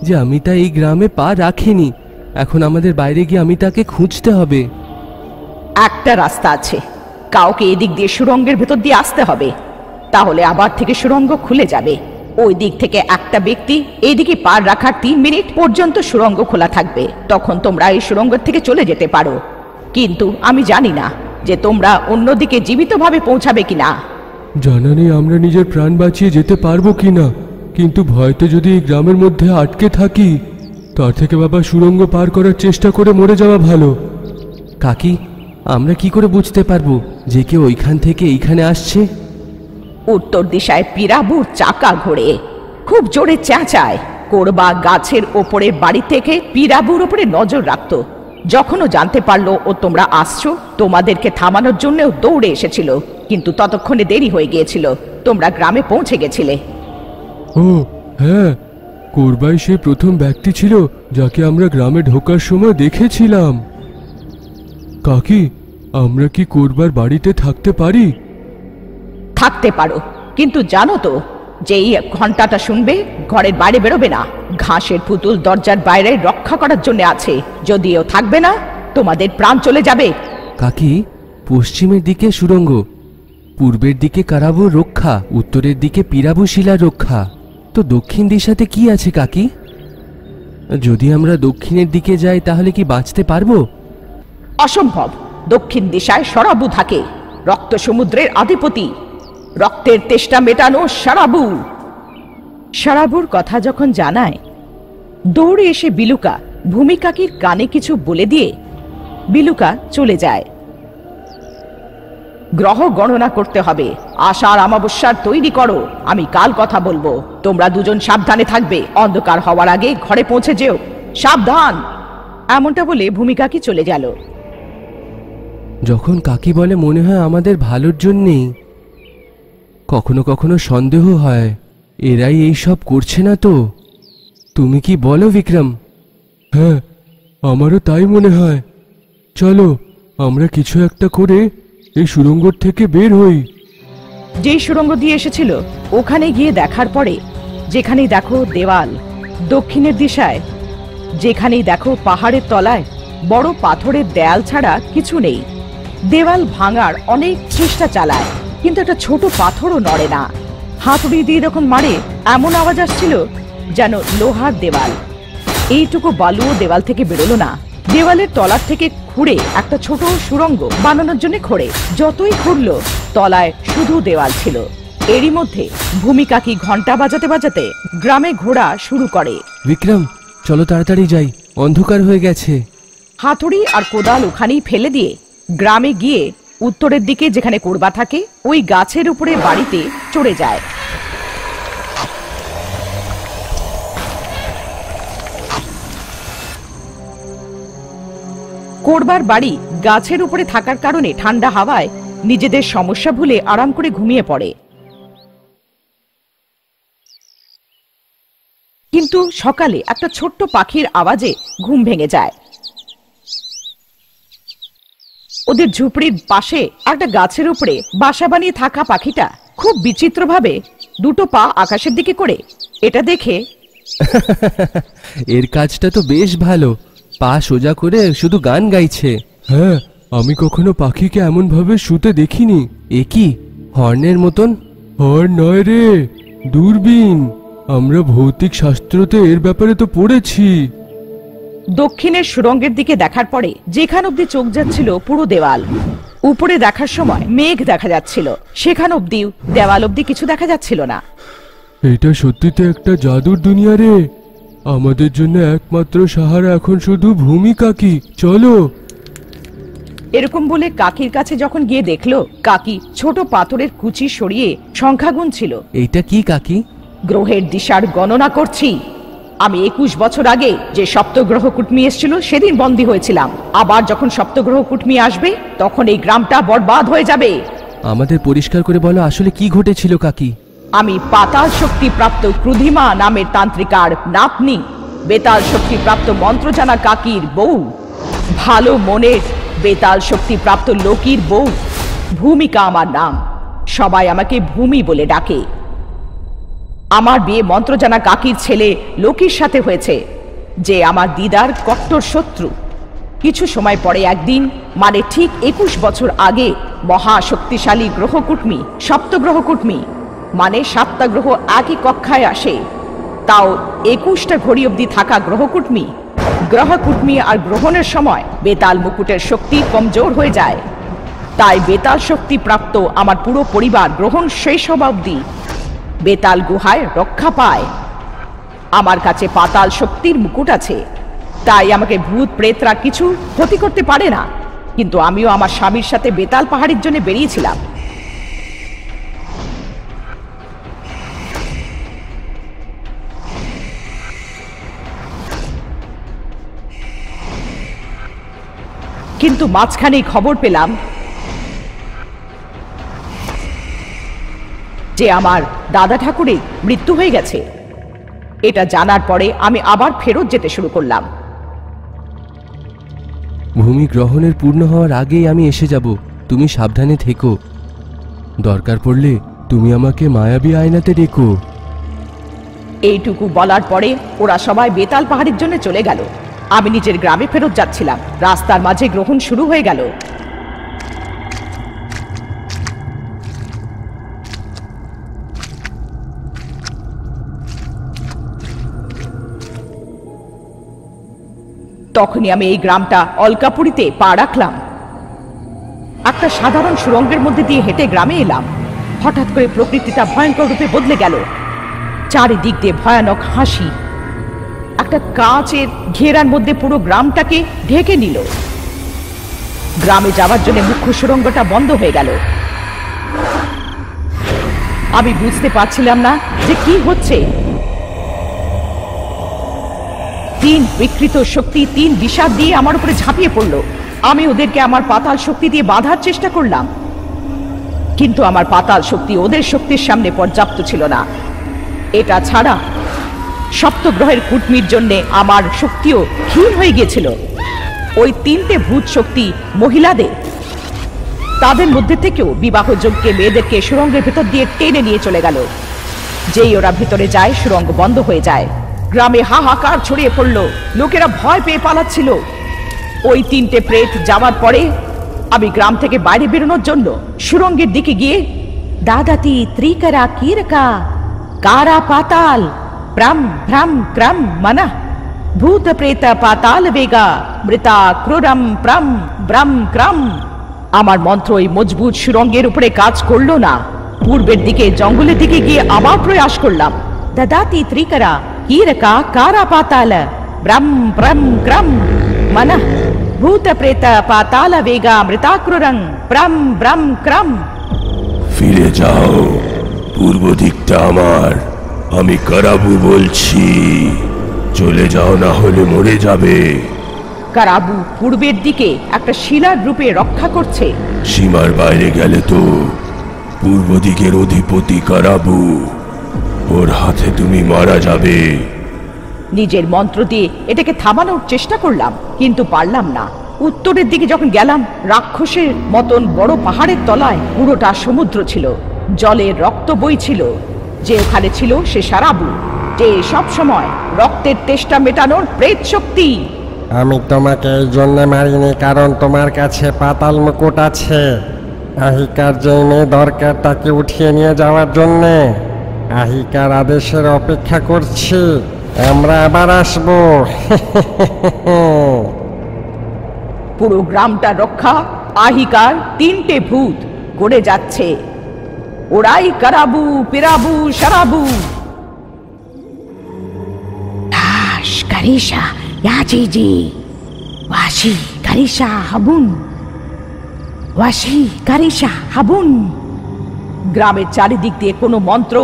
যে অমিতা এই গ্রামে পা রাখেনি। এখন আমাদের বাইরে গিয়ে অমিতাকে খুঁজতে হবে। একটা রাস্তা আছে, কাউকে এদিক দিয়ে সুড়ঙ্গের ভেতর দিয়ে আসতে হবে, তাহলে আবার থেকে সুড়ঙ্গ খুলে যাবে। ওই দিক থেকে একটা ব্যক্তি এইদিকে পার রাখার 3 মিনিট পর্যন্ত সুড়ঙ্গ খোলা থাকবে। তখন তোমরা এই সুড়ঙ্গের থেকে চলে যেতে পারো, কিন্তু আমি জানি না যে তোমরা অন্যদিকে জীবিতভাবে পৌঁছাবে কিনা। জানা নেই আমরা নিজের প্রাণ বাঁচিয়ে যেতে পারবো কিনা, কিন্তু ভয়তে যদি এই গ্রামের মধ্যে আটকে থাকি, তার থেকে বাবা সুড়ঙ্গ পার করার চেষ্টা করে মরে যাওয়া ভালো। কাকি, আমরা কি করে বুঝতে পারবো যে কেউ ওইখান থেকে এইখানে আসছে? উত্তর দিশায় পিরাবুর চাকা ঘোরে, খুব জোরে চেঁচায়। করবা গাছের ওপরের বাড়ি থেকে পিরাবুর ওপরে নজর রাখতো। যখনও জানতে পারলো ও তোমরা আসছো, তোমাদেরকে থামানোর জন্যও দৌড়ে এসেছিল। কিন্তু ততক্ষণে দেরি হয়ে গিয়েছিল, তোমরা গ্রামে পৌঁছে গেছিলে। ও হ্যাঁ, কোরবাই সে প্রথম ব্যক্তি ছিল যাকে আমরা গ্রামে ঢোকার সময় দেখেছিলাম। কাকি, আমরা কি কোরবার বাড়িতে থাকতে পারি? থাকতে পারো, কিন্তু জানো তো যেই ঘন্টাটা শুনবে ঘরের বাইরে বেরোবে না। ঘাসের পুতুল দরজার বাইরে রক্ষা করার জন্য আছে, যদিও থাকবে না তোমাদের প্রাণ চলে যাবে। কাকি, পশ্চিমের দিকে সুড়ঙ্গ, পূর্বের দিকে কারাবুর রক্ষা, উত্তরের দিকে পিরাবু শিলার রক্ষা। তো দক্ষিণ দিশাতে কি আছে কাকি? যদি আমরা দক্ষিণের দিকে যাই তাহলে কি বাঁচতে পারবো? অসম্ভব। দক্ষিণ দিশায় সরাবু থাকে, রক্ত সমুদ্রের আধিপতি, রক্তের তেষ্টা মেটানো সারাবু। সারাবুর কথা যখন জানায়, দৌড়ে এসে বিলুকা ভূমিকাকির কানে কিছু বলে দিয়ে বিলুকা চলে যায়। গ্রহ গণনা করতে হবে, আষাঢ় অমাবস্যার তৈরি করো, আমি কাল কথা বলবো। তোমরা দুজন সাবধানে থাকবে, অন্ধকার হওয়ার আগে ঘরে পৌঁছে যেও, সাবধান। এমনটা বলে ভূমিকাকি চলে গেল। যখন কাকি বলে মনে হয় আমাদের ভালোর জন্যেই। কখনো কখনো সন্দেহ হয় এরাই এই সব করছে না তো। তুমি কি বলো বিক্রম? হ্যাঁ, আমারও তাই মনে হয়। চলো আমরা কিছু একটা করে এই সুড়ঙ্গর থেকে বের হই। যেই সুড়ঙ্গ দিয়ে এসেছিল ওখানে গিয়ে দেখার পরে যেখানেই দেখো দেওয়াল, দক্ষিণের দিশায় যেখানেই দেখো পাহাড়ের তলায় বড় পাথরের দেয়াল ছাড়া কিছু নেই। দেওয়াল ভাঙার অনেক চেষ্টা চালায়, কিন্তু একটা ছোট পাথরও নড়ে না। হাতুড়ি দিয়ে যখন মারে এমন আওয়াজ আসছিল যেন লোহার দেওয়াল। এইটুকু বালুও দেওয়াল থেকে বেরোলো না। দেওয়ালের তলার থেকে খুঁড়ে একটা ছোট সুড়ঙ্গ বানানোর জন্য খোঁড়ে, যতই খুঁড়ল তলায় শুধু দেওয়াল ছিল। এরই মধ্যে ভূমিকাকি ঘন্টা বাজাতে বাজাতে গ্রামে ঘোরা শুরু করে। বিক্রম, চলো তাড়াতাড়ি যাই, অন্ধকার হয়ে গেছে। হাতুড়ি আর কোদাল ওখানেই ফেলে দিয়ে গ্রামে গিয়ে উত্তরের দিকে যেখানে কোরবা থাকে ওই গাছের উপরে বাড়িতে চড়ে যায়। কোরবার বাড়ি গাছের উপরে থাকার কারণে ঠান্ডা হাওয়ায় নিজেদের সমস্যা ভুলে আরাম করে ঘুমিয়ে পড়ে। কিন্তু সকালে একটা ছোট্ট পাখির আওয়াজে ঘুম ভেঙে যায়। ওদের ঝুপড়ির পাশে একটা গাছের উপরে বাসা বানিয়ে থাকা পাখিটা খুব বিচিত্রভাবে দুটো পা আকাশের দিকে করে, এটা দেখে এর কাজটা তো বেশ ভালো, পা সোজা করে শুধু গান গাইছে। হ্যাঁ, আমি কখনো পাখিকে এমন ভাবে শুতে দেখিনি। এ কি হর্নের মতন? হর্ন নয় রে, দূরবীন। আমরা ভৌতিক শাস্ত্রতে এর ব্যাপারে তো পড়েছি। দক্ষিণের সুড়ঙ্গের দিকে দেখার পরে যেখান অব্দি চোখ যাচ্ছিল পুরো দেওয়াল, উপরে দেখার সময় মেঘ দেখা যাচ্ছিল, সেখান অব্দি দেওয়াল অব্দি কিছু দেখা যাচ্ছিল না। এটা সত্যিতে একটা জাদুর দুনিয়া রে। আমাদের জন্য একমাত্র সাহারা এখন শুধু ভূমিকাকি। চলো। এরকম বলে কাকির কাছে যখন গিয়ে দেখলো, কাকি ছোট পাথরের কুচি সরিয়ে সংখ্যা গুনছিল। এইটা কি কাকি? গ্রহের দিশার গণনা করছি। আমি 21 বছর আগে যে সপ্তগ্রহ কুটমি এসেছিল সেদিন বন্দী হয়েছিলাম। আবার যখন সপ্তগ্রহ কুটমি আসবে তখন এই গ্রামটা বরবাদ হয়ে যাবে। আমাদের পরিষ্কার করে বলো আসলে কি ঘটেছিল কাকি। আমি পাতাল শক্তি প্রাপ্ত ক্রুধিমা নামের তান্ত্রিকার নাতনি, বেতাল শক্তি প্রাপ্ত মন্ত্র জানা কাকির বউ, ভালো মনের বেতাল শক্তি প্রাপ্ত লোকির বউ। ভূমিকা আমার নাম, সবাই আমাকে ভূমি বলে ডাকে। আমার বিয়ে মন্ত্র জানা কাকির ছেলে লোকির সাথে হয়েছে, যে আমার দিদার কট্টর শত্রু। কিছু সময় পরে একদিন, মানে ঠিক 21 বছর আগে, মহাশক্তিশালী গ্রহকুটমি, সপ্তগ্রহ কুটমি, মানে 7টা গ্রহ একই কক্ষায় আসে, তাও 21টা ঘড়ি অবধি থাকা গ্রহকুটমি। গ্রহকুটমি আর গ্রহণের সময় বেতাল মুকুটের শক্তি কমজোর হয়ে যায়। তাই বেতাল শক্তি প্রাপ্ত আমার পুরো পরিবার গ্রহণ শেষ হওয়া অবধি বেতাল গুহায় রক্ষা পায়। আমার কাছে পাতাল শক্তির মুকুট আছে, তাই আমাকে ভূত প্রেতরা কিছু ক্ষতি করতে পারে না। কিন্তু আমিও আমার স্বামীর সাথে বেতাল পাহাড়ের জন্য বেরিয়েছিলাম। কিন্তু মাঝখানেই খবর পেলাম যে আমার দাদা ঠাকুরের মৃত্যু হয়ে গেছে। এটা জানার পরে আমি আবার ফেরত যেতে শুরু করলাম। ভূমি গ্রহণের পূর্ণ হওয়ার আগেই আমি এসে যাব, তুমি সাবধানে থেকো। দরকার পড়লে তুমি আমাকে মায়াবী আয়নাতে ডেকো। এইটুকু বলার পরে ওরা সবাই বেতাল পাহাড়ের জন্য চলে গেল। আমি নিজের গ্রামে ফেরত যাচ্ছিলাম, রাস্তার মাঝে গ্রহণ শুরু হয়ে গেল। তখনই আমি এই গ্রামটা অলকাপুরীতে পা রাখলাম। একটা সাধারণ সুড়ঙ্গের মধ্যে দিয়ে হেঁটে গ্রামে এলাম। হঠাৎ করে প্রকৃতিটা ভয়ঙ্কর রূপে বদলে গেল। চারিদিক দিয়ে ভয়ানক হাসি একটা কাঁচের ঘেরার মধ্যে পুরো গ্রামটাকে ঢেকে নিল। গ্রামে যাওয়ার জন্য মুখ্য সুড়ঙ্গটা বন্ধ হয়ে গেল। আমি বুঝতে পারছিলাম না যে কি হচ্ছে। তিন বিকৃত শক্তি তিন বিষাদ দিয়ে আমার উপরে ঝাঁপিয়ে পড়ল। আমি ওদেরকে আমার পাতাল শক্তি দিয়ে বাঁধার চেষ্টা করলাম, কিন্তু আমার পাতাল শক্তি ওদের শক্তির সামনে পর্যাপ্ত ছিল না। এটা ছাড়া সপ্তগ্রহের কুটমির জন্য আমার শক্তিও ক্ষীণ হয়ে গিয়েছিল। ওই তিনটে ভূত শক্তি মহিলাদের, তাদের মধ্যে থেকেও বিবাহযোগ্য মেয়েদেরকে সুড়ঙ্গের ভেতর দিয়ে টেনে নিয়ে চলে গেল। যেই ওরা ভেতরে যায় সুড়ঙ্গ বন্ধ হয়ে যায়। গ্রামে হাহাকার ছড়িয়ে পড়ল, লোকেরা ভয় পেয়ে পালাচ্ছিল। ওই তিনটে প্রেত যাওয়ার পরে আমি গ্রাম থেকে বাইরে বেরোনোর জন্য সুড়ঙ্গের দিকে গিয়ে দাদাতি ত্রিকরা কিরকা কারা পাতাল প্রাম ভ্রাম ক্রম মনা ভূত প্রেত পাতাল বেগা মৃতা ক্রুরম প্রাম ব্রাম ক্রম। আমার মন্ত্র ওই মজবুত সুড়ঙ্গের উপরে কাজ করলো না। পূর্বের দিকে জঙ্গলের দিকে গিয়ে আবার প্রয়াস করলাম, দাদাতি ত্রিকরা কিরকা কারা পাতাল ব্রাম ব্রাম ক্রম মনা ভূত প্রেত পাতাল বেগা মৃতা ক্রুরং প্রাম ব্রাম ক্রম। ফিরে যাও, পূর্ব দিকটা আমার, আমি কারাবু বলছি। চলে যাও, না হলে মরে যাবে। কারাবু পূর্বের দিকে একটা শিলার রূপে রক্ষা করছে। সীমার বাইরে গেলে তো পূর্ব দিকের অধিপতি কারাবু, ওর হাতে তুমি মারা যাবে। নিজের মন্ত্র দিয়ে এটাকে থামানোর চেষ্টা করলাম, কিন্তু পারলাম না। উত্তরের দিকে যখন গেলাম, রাক্ষসের মতন বড় পাহাড়ের তলায় পুরোটা সমুদ্র ছিল, জলের রক্ত বইছিল। যে ওখানে ছিল সে সারাবু, যে সব সময় রক্তের তেষ্টা মেটানোর প্রেত শক্তি। আমি তোমাকে এই জন্য মারিনি কারণ তোমার কাছে পাতাল মুকুট আছে। আহিকার যে মেয়ে দরকার তাকে উঠিয়ে নিয়ে যাওয়ার জন্যে আহিকার আদেশের অপেক্ষা করছি। আমরা আবার আসবো। পুরো গ্রামটা রক্ষা আহিকার তিনটে ভূত করে যাচ্ছে। ওরাই কারাবু পিরাবু সারাবু। লাশ কারিশা ইয়াজিজি ওয়াশি কারিশা হাবুন ওয়াশি কারিশা হাবুন। গ্রামের চারিদিক দিয়ে কোনো মন্ত্র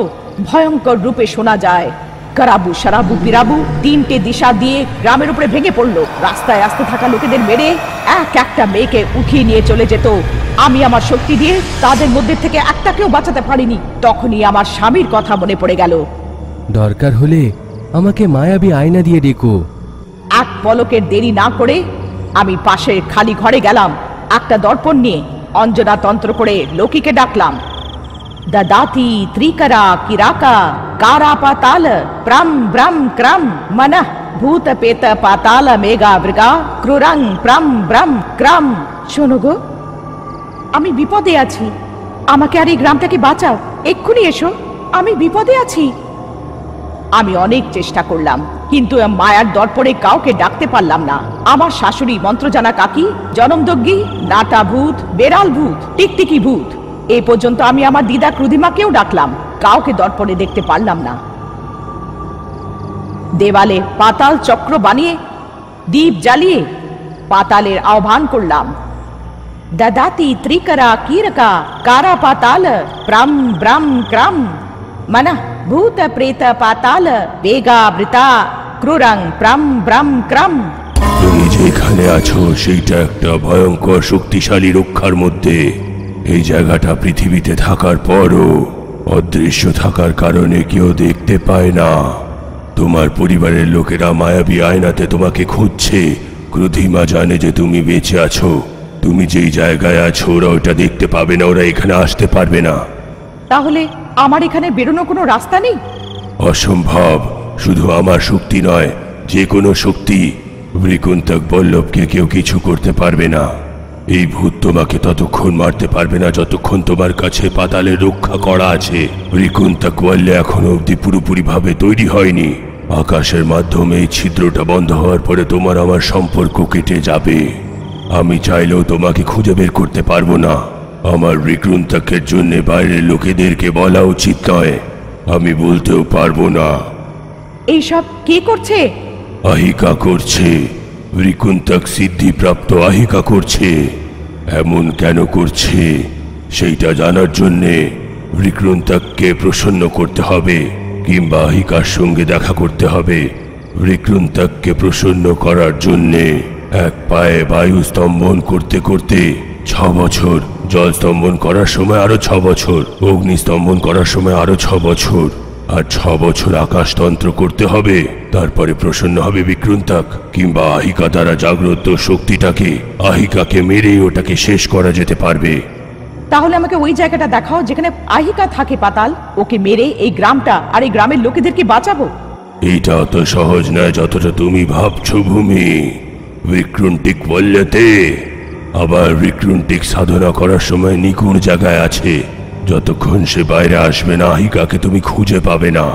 ভয়ঙ্কর রূপে শোনা যায়। কারাবু সারাবু পিরাবু তিনটে দিশা দিয়ে গ্রামের উপরে ভেঙে পড়লো। রাস্তায় আসতে থাকা লোকেদের মেরে এক একটা মেয়েকে উঠিয়ে নিয়ে চলে যেত। আমি আমার শক্তি দিয়ে তাদের মধ্যে থেকে একটাকেও বাঁচাতে পারিনি। তখনই আমার স্বামীর কথা মনে পড়ে গেল। দরকার হলে আমাকে মায়াবী আয়না দিয়ে ডেকো। এক পলকের দেরি না করে আমি পাশের খালি ঘরে গেলাম। একটা দর্পণ নিয়ে অঞ্জনা তন্ত্র করে লৌকিকে ডাকলাম, দাদাতি ত্রিকরা কিরাকা কারা পাতাল প্রাম ব্রাম ক্রম মনঃ ভূত পেত পাতাল মেগা মৃগা ক্রুরং প্রাম ব্রাম ক্রম। শোনো গো, আমি বিপদে আছি, আমাকে আর এই গ্রামটাকে বাঁচাও, এক্ষুনি এসো, আমি বিপদে আছি। আমি অনেক চেষ্টা করলাম, কিন্তু মায়ার দর্পণে কাউকে ডাকতে পারলাম না। আমার শাশুড়ি, মন্ত্রজানা কাকি, জনমদগ্গী, নাটা ভূত, বেড়াল ভূত, টিকটিকি ভূত, এই পর্যন্ত আমি আমার দিদা ক্রুদিমাকেও ডাকলাম, কাউকে দর্পণে দেখতে পারলাম না। দেওয়ালে পাতাল চক্র বানিয়ে দীপ জ্বালিয়ে পাতালের আহ্বান করলাম, দাদাতি ত্রিকরা কিরকা কারা পাতাল প্রাম ব্রাম ক্রম মনঃ ভূত প্রেত পাতাল বেগা বৃতা ক্রুরং প্রাম ব্রাম ক্রম। তুমি যেখানে আছো সেইটা একটা ভয়ঙ্কর শক্তিশালী রক্ষার মধ্যে। এই জায়গাটা পৃথিবীতে থাকার পরও অদৃশ্য থাকার কারণে কেউ দেখতে পায় না। তোমার পরিবারের লোকেরা মায়াবী আয়নাতে তোমাকে খুঁজছে। ক্রোধিমা জানে যে তুমি বেঁচে আছো। তুমি যেই জায়গায় আছো ওরা ওটা দেখতে পাবে না, ওরা এখানে আসতে পারবে না। তাহলে আমার এখানে বেরোনো কোনো রাস্তা নেই? অসম্ভব। শুধু আমার শক্তি নয়, যে কোনো শক্তি বৃকুন্তক বল্লভকে কেউ কিছু করতে পারবে না। এই ভূত তোমাকে ততক্ষণ মারতে পারবে না যতক্ষণ তোমার কাছে পাতালের রক্ষা করা আছে। বৃকুন্তক বললে এখনো অব্দি পুরোপুরি ভাবে তৈরি হয়নি। আকাশের মাধ্যমে এই ছিদ্রটা বন্ধ হওয়ার পরে তোমার আমার সম্পর্ক কেটে যাবে। আমি চাইলেও তোমাকে খুঁজে বের করতে পারবো না। আমার বৃকুন্তকের জন্য বাইরের লোকেদেরকে বলা উচিত নয়, আমি বলতেও পারবো না। এইসব কে করছে? আহিকা করছে। বৃকুন্তক সিদ্ধিপ্রাপ্ত আহিকা করছে। এমন কেন করছে সেইটা জানার জন্যে বৃকুন্তককে প্রসন্ন করতে হবে, কিংবা আহিকার সঙ্গে দেখা করতে হবে। বৃকুন্তককে প্রসন্ন করার জন্যে এক পায়ে বায়ু স্তম্ভন করতে করতে 6 বছর, জল স্তম্ভন করার সময় আরো 6 বছর, অগ্নি স্তম্ভন করার সময় আরো 6 বছর, আর 6 বছর আকাশতন্ত্র করতে হবে। তারপরে প্রসন্ন হবে বৃকুন্তক, কিংবা আহিকা দ্বারা জাগ্রত শক্তিটাকে, আহিকাকে মেরে ওটাকে শেষ করা যেতে পারবে। তাহলে আমাকে ওই জায়গাটা দেখাও যেখানে আহিকা থাকে পাতাল। ওকে মেরে এই গ্রামটা আর এই গ্রামের লোকেদেরকে বাঁচাবো। এইটা অত সহজ নয় যতটা তুমি ভাবছো ভূমি। বৃকুন্টিক বললেতে আবার বৃকুন্টিক সাধনা করার সময় নিকুণ জায়গায় আছে। যতক্ষণ সে বাইরে আসবে না আহিকাকে তুমি খুঁজে পাবে না।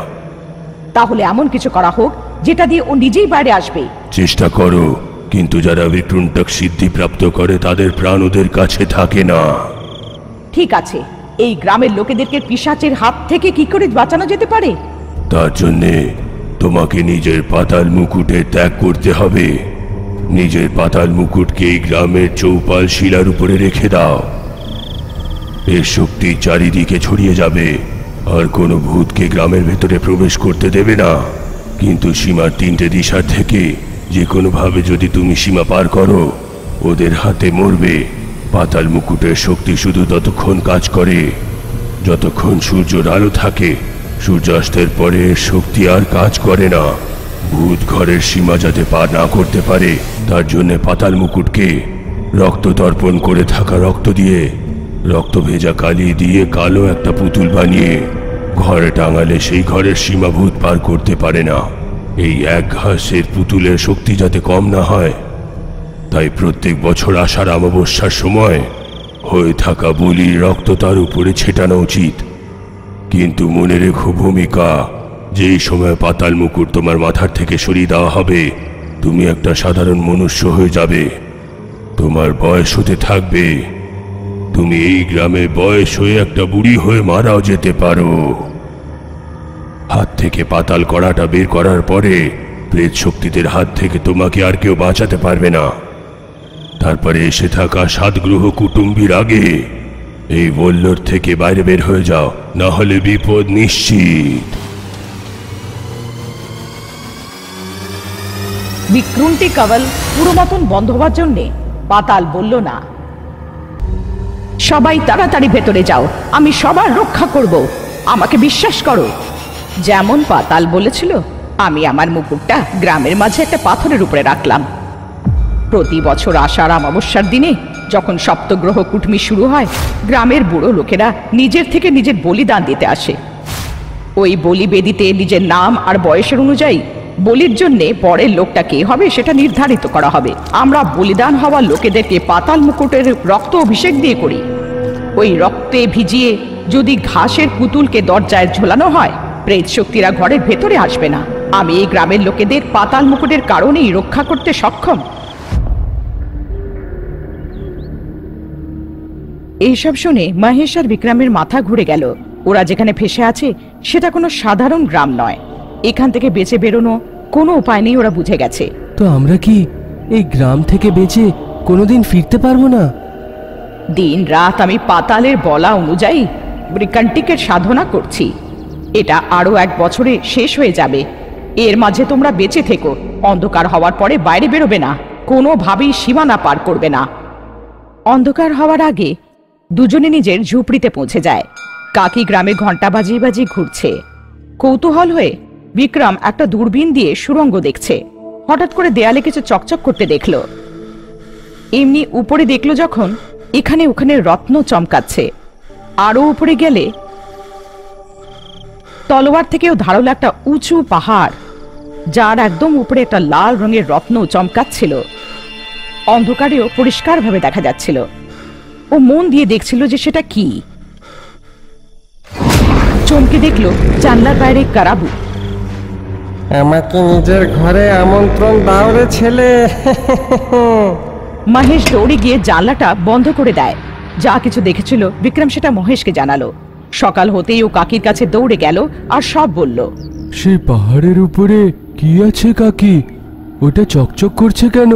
তাহলে এমন কিছু করা হোক যেটা দিয়ে ও নিজেই বাইরে আসবে। চেষ্টা করো, কিন্তু যারা বৃকুন্টক সিদ্ধি প্রাপ্ত করে তাদের প্রাণ ওদের কাছে থাকে না। ঠিক আছে, এই গ্রামের লোকেদেরকে পিশাচের হাত থেকে কি করে বাঁচানো যেতে পারে? তার জন্যে তোমাকে নিজের পাতাল মুকুটে ত্যাগ করতে হবে। নিজের পাতাল মুকুটকে এই গ্রামের চৌপাল শিলার উপরে রেখে দাও। এর শক্তি চারিদিকে ছড়িয়ে যাবে, আর কোনো ভূতকে গ্রামের ভেতরে প্রবেশ করতে দেবে না। কিন্তু সীমার 3টে দিশার থেকে যে কোনোভাবে যদি তুমি সীমা পার করো ওদের হাতে মরবে। পাতাল মুকুটের শক্তি শুধু ততক্ষণ কাজ করে যতক্ষণ সূর্যের আলো থাকে। সূর্যাস্তের পরে এর শক্তি আর কাজ করে না। ভূত ঘরের সীমা যাতে পার না করতে পারে তার জন্য পাতাল মুকুটকে রক্ত তর্পণ করে থাকা রক্ত দিয়ে, রক্ত ভেজা কালি দিয়ে কালো একটা পুতুল বানিয়ে ঘরে টাঙালে সেই ঘরের সীমা ভূত পার করতে পারে না। এই এক ঘাসের পুতুলের শক্তি যাতে কম না হয়, তাই প্রত্যেক বছর আষাঢ় অমাবস্যার সময় হয়ে থাকা বলির রক্ত তার উপরে ছেটানো উচিত। কিন্তু মনে রেখো ভূমিকা, যেই সময় পাতাল মুকুট তোমার মাথার থেকে সরিয়ে দেওয়া হবে তুমি একটা সাধারণ মনুষ্য হয়ে যাবে। তোমার বয়স হতে থাকবে। তুমি এই গ্রামে বয়স হয়ে একটা বুড়ি হয়ে মারাও যেতে পারো। হাত থেকে পাতাল কড়াটা বের করার পরে প্রেত শক্তিদের হাত থেকে তোমাকে আর কেউ বাঁচাতে পারবে না। তারপরে এসে থাকা 7 গ্রহ কুটুম্বির আগে এই বল্লর থেকে বাইরে বের হয়ে যাও, না হলে বিপদ নিশ্চিত। বিক্রুন্টি কাওয়াল পুরো মতন বন্ধ হওয়ার জন্যে পাতাল বলল না, সবাই তাড়াতাড়ি ভেতরে যাও, আমি সবার রক্ষা করব, আমাকে বিশ্বাস করো। যেমন পাতাল বলেছিল আমি আমার মুকুটটা গ্রামের মাঝে একটা পাথরের উপরে রাখলাম। প্রতি বছর আষাঢ় অমাবস্যার দিনে যখন সপ্তগ্রহ কুটমি শুরু হয় গ্রামের বুড়ো লোকেরা নিজের থেকে নিজের বলিদান দিতে আসে। ওই বলি বেদিতে নিজের নাম আর বয়সের অনুযায়ী বলির জন্য পরের লোকটা কে হবে সেটা নির্ধারিত করা হবে। আমরা বলিদান হওয়া লোকেদেরকে পাতাল মুকুটের রক্ত অভিষেক দিয়ে করি। ওই রক্তে ভিজিয়ে যদি ঘাসের পুতুলকে দরজায় ঝোলানো হয় প্রেত শক্তিরা ঘরের ভেতরে আসবে না। আমি এই গ্রামের লোকেদের পাতাল মুকুটের কারণেই রক্ষা করতে সক্ষম। এইসব শুনে মহেশ আর বিক্রমের মাথা ঘুরে গেল। ওরা যেখানে ফেসে আছে সেটা কোনো সাধারণ গ্রাম নয়। এখান থেকে বেঁচে বেরোনো কোনো উপায় নেই, ওরা বুঝে গেছে। তো আমরা কি এই গ্রাম থেকে বেঁচে কোনোদিন ফিরতে পারবো না? দিন রাত আমি পাতালের বলা অনুযায়ী বৃকান্টিকের সাধনা করছি। এটা আরো 1 বছরে শেষ হয়ে যাবে। এর মাঝে তোমরা বেঁচে থেকো, অন্ধকার হওয়ার পরে বাইরে বেরোবে না, কোনোভাবেই সীমানা পার করবে না। অন্ধকার হওয়ার আগে দুজনে নিজের ঝুপড়িতে পৌঁছে যায়। কাকি গ্রামে ঘন্টা বাজিয়ে বাজিয়ে ঘুরছে। কৌতূহল হয়ে বিক্রম একটা দূরবীন দিয়ে সুড়ঙ্গ দেখছে। হঠাৎ করে দেয়ালে কিছু চকচক করতে দেখলো। এমনি উপরে দেখলো যখন, এখানে ওখানে রত্ন চমকাচ্ছে। আরো উপরে গেলে তলোয়ার থেকেও ধারালো একটা উঁচু পাহাড়, যার একদম উপরে একটা লাল রঙের রত্ন চমকাচ্ছিল। অন্ধকারেও পরিষ্কারভাবে দেখা যাচ্ছিল। ও মন দিয়ে দেখছিল যে সেটা কি। চমকে দেখলো জানলার বাইরে কারাবু। আমাকে নিজের ঘরে আমন্ত্রণ দাও রে ছেলে। মহেশ দৌড়ে গিয়ে জানলাটা বন্ধ করে দেয়। যা কিছু দেখেছিল বিক্রম সেটা মহেশকে জানালো। সকাল হতেই ও কাকির কাছে দৌড়ে গেল আর সব বলল। সেই পাহাড়ের উপরে কি আছে কাকি? ওটা চকচক করছে কেন?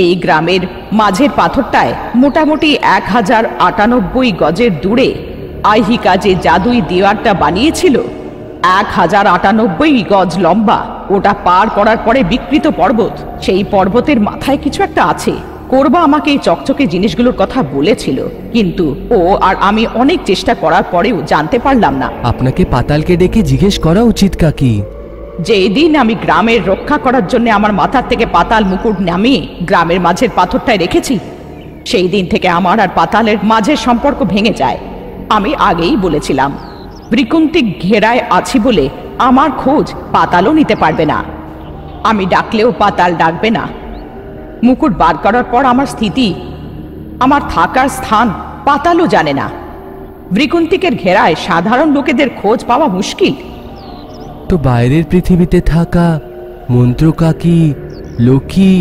এই গ্রামের মাঝের পাথরটায় মোটামুটি 1098 গজের দূরে আহিকা যে জাদুই দেওয়ালটা বানিয়েছিল, 1098 গজ লম্বা। ওটা পার করার পরে বিকৃত পর্বত, সেই পর্বতের মাথায় কিছু একটা আছে। করবা আমাকে এই চকচকে জিনিসগুলোর কথা বলেছিল, কিন্তু ও আর আমি অনেক চেষ্টা করার পরেও জানতে পারলাম না। আপনাকে পাতালকে ডেকে জিজ্ঞেস করা উচিত কাকি। যেই দিন আমি গ্রামের রক্ষা করার জন্য আমার মাথার থেকে পাতাল মুকুট নামিয়ে গ্রামের মাঝের পাথরটায় রেখেছি, সেই দিন থেকে আমার আর পাতালের মাঝের সম্পর্ক ভেঙে যায়। আমি আগেই বলেছিলাম, বৃকুন্তিক ঘেরায় আছি বলে আমার খোঁজ পাতালও নিতে পারবে না। আমি ডাকলেও পাতাল ডাকবে না। মুকুট বার করার পর আমার স্থিতি, আমার থাকার স্থান পাতালও জানে না। বৃকুন্তিকের ঘেরায় সাধারণ লোকেদের খোঁজ পাওয়া মুশকিল। তো বাইরের পৃথিবীতে থাকা মন্ত্র কাকি, লক্ষ্মী,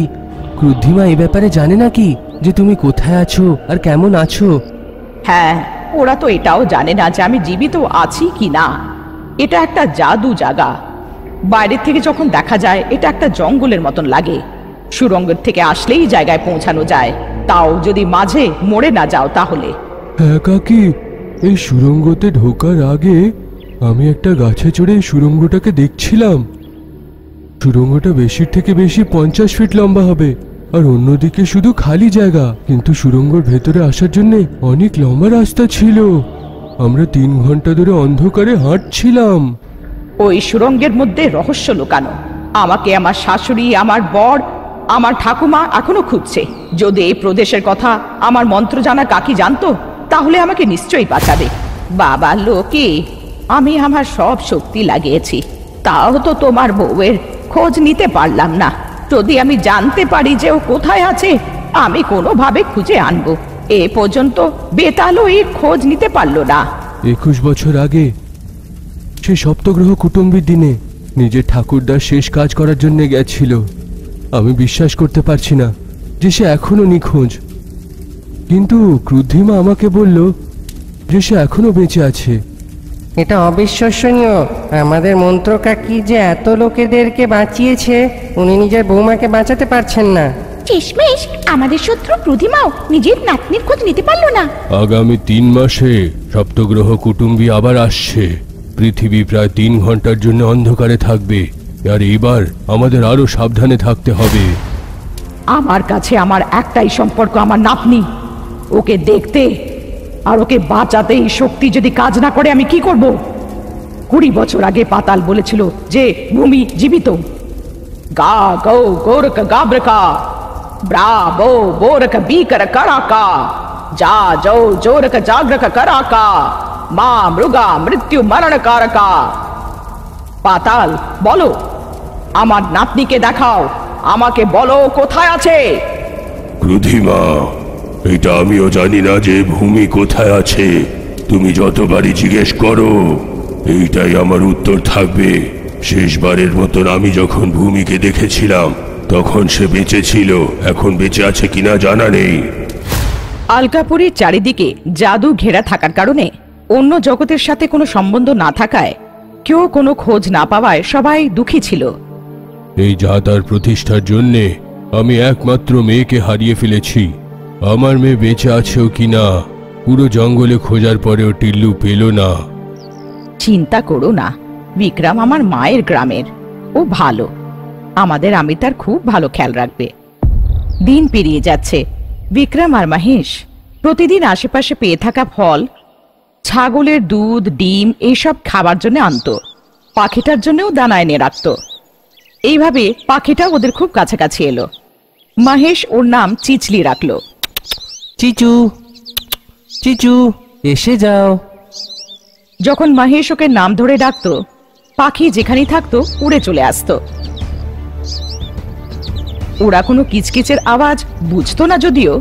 ক্রুদ্ধিমা এ ব্যাপারে জানে নাকি যে তুমি কোথায় আছো আর কেমন আছো? হ্যাঁ, ওরা তো এটাও জানে না যে আমি জীবিত আছি কি না। এটা একটা জাদু জায়গা। বাইরের থেকে যখন দেখা যায় এটা একটা জঙ্গলের মতন লাগে। সুড়ঙ্গের থেকে আসলেই জায়গায় পৌঁছানো যায়, তাও যদি মাঝে মরে না যাও তাহলে। হ্যাঁ কাকি, এই সুড়ঙ্গতে ঢোকার আগে আমি একটা গাছে চড়ে এই সুড়ঙ্গটাকে দেখছিলাম। সুড়ঙ্গটা বেশির থেকে বেশি 50 ফিট লম্বা হবে, আর অন্যদিকে শুধু খালি জায়গা। কিন্তু সুড়ঙ্গর ভেতরে আসার জন্য অনেক লম্বা রাস্তা ছিল। আমরা 3 ঘন্টা ধরে অন্ধকারে হাঁটছিলাম। ওই সুড়ঙ্গের মধ্যে রহস্য লুকানো। আমাকে আমার শাশুড়ি, আমার বর, আমার ঠাকুমা এখনো খুঁজছে। যদি এই প্রদেশের কথা আমার মন্ত্র জানা কাকি জানতো, তাহলে আমাকে নিশ্চয়ই বাঁচাবে। বাবা লোকে, আমি আমার সব শক্তি লাগিয়েছি, তাও তো তোমার বউয়ের খোঁজ নিতে পারলাম না। যদি আমি জানতে পারি যে ও কোথায় আছে, আমি কোনোভাবে খুঁজে আনবো। এ পর্যন্ত বেতালও এর খোঁজ নিতে পারলো না। 21 বছর আগে সে সপ্তগ্রহ কুটুম্বির দিনে নিজের ঠাকুরদার শেষ কাজ করার জন্য গেছিল। আমি বিশ্বাস করতে পারছি না যে সে এখনো নিখোঁজ, কিন্তু ক্রুদ্ধিমা আমাকে বলল যে সে এখনো বেঁচে আছে। এটা অবিশ্বসনীয়। আমাদের মন্ত্র কাকি যে এত লোকেদেরকে বাঁচিয়েছে, উনি নিজের বৌমাকে বাঁচাতে পারছেন না। শেষমেশ আমাদের শত্রু প্রতিমাও নিজের নাতনির খোঁজ নিতে পারলো না। আগামী 3 মাসে সপ্তগ্রহ কুটুম্বী আবার আসছে। পৃথিবী প্রায় 3 ঘন্টার জন্য অন্ধকারে থাকবে, আর এবার আমাদের আরো সাবধানে থাকতে হবে। আমার কাছে আমার একটাই সম্পর্ক, আমার নাতনি। ওকে দেখতে আর ওকে বাঁচাতে এই শক্তি যদি কাজ না করে আমি কি করব? 20 বছর আগে পাতাল বলেছিল যে ভূমি জীবিত। গা গৌ গোরক গাব্রকা, ব্রা বো বোরক বিকর করাকা, যা যৌ জোরক জাগ্রক করাকা, মা মৃগা মৃত্যু মরণ কারকা। পাতাল বলো, আমার নাতনিকে দেখাও, আমাকে বলো কোথায় আছে। ক্রুদ্ধিমা, এটা আমিও জানি না যে ভূমি কোথায় আছে। তুমি যতবারই জিজ্ঞেস করো, এইটাই আমার উত্তর থাকবে। শেষবারের মতন আমি যখন ভূমিকে দেখেছিলাম, তখন সে বেঁচে ছিল। এখন বেঁচে আছে কিনা জানা নেই। আলকাপুরীর চারিদিকে জাদু ঘেরা থাকার কারণে, অন্য জগতের সাথে কোনো সম্বন্ধ না থাকায়, কেউ কোনো খোঁজ না পাওয়ায় সবাই দুঃখী ছিল। এই জাতার প্রতিষ্ঠার জন্যে আমি একমাত্র মেয়েকে হারিয়ে ফেলেছি। আমার মেয়ে বেঁচে আছেও কিনা পুরো জঙ্গলে খোঁজার পরেও টিল্লু পেল না। চিন্তা করো না, বিক্রম আমার মায়ের গ্রামের, ও ভালো। আমাদের আমি তার খুব ভালো খেয়াল রাখবে। দিন পেরিয়ে যাচ্ছে। বিক্রম আর মহেশ প্রতিদিন আশেপাশে পেয়ে থাকা ফল, ছাগলের দুধ ডিম এইসব খাবার জন্য আনতো, পাখিটার জন্যও দানা এনে রাখত। এইভাবে পাখিটা ওদের খুব কাছাকাছি এলো। মহেশ ওর নাম চিচলি রাখলো। চিচু, চিচু, এসে যাও। যখন মহেশ ওকে নাম ধরে ডাকতো, পাখি যেখানেই থাকতো উড়ে চলে আসতো। ওরা কোনো কিচকিচের আওয়াজ বুঝতো না যদিও,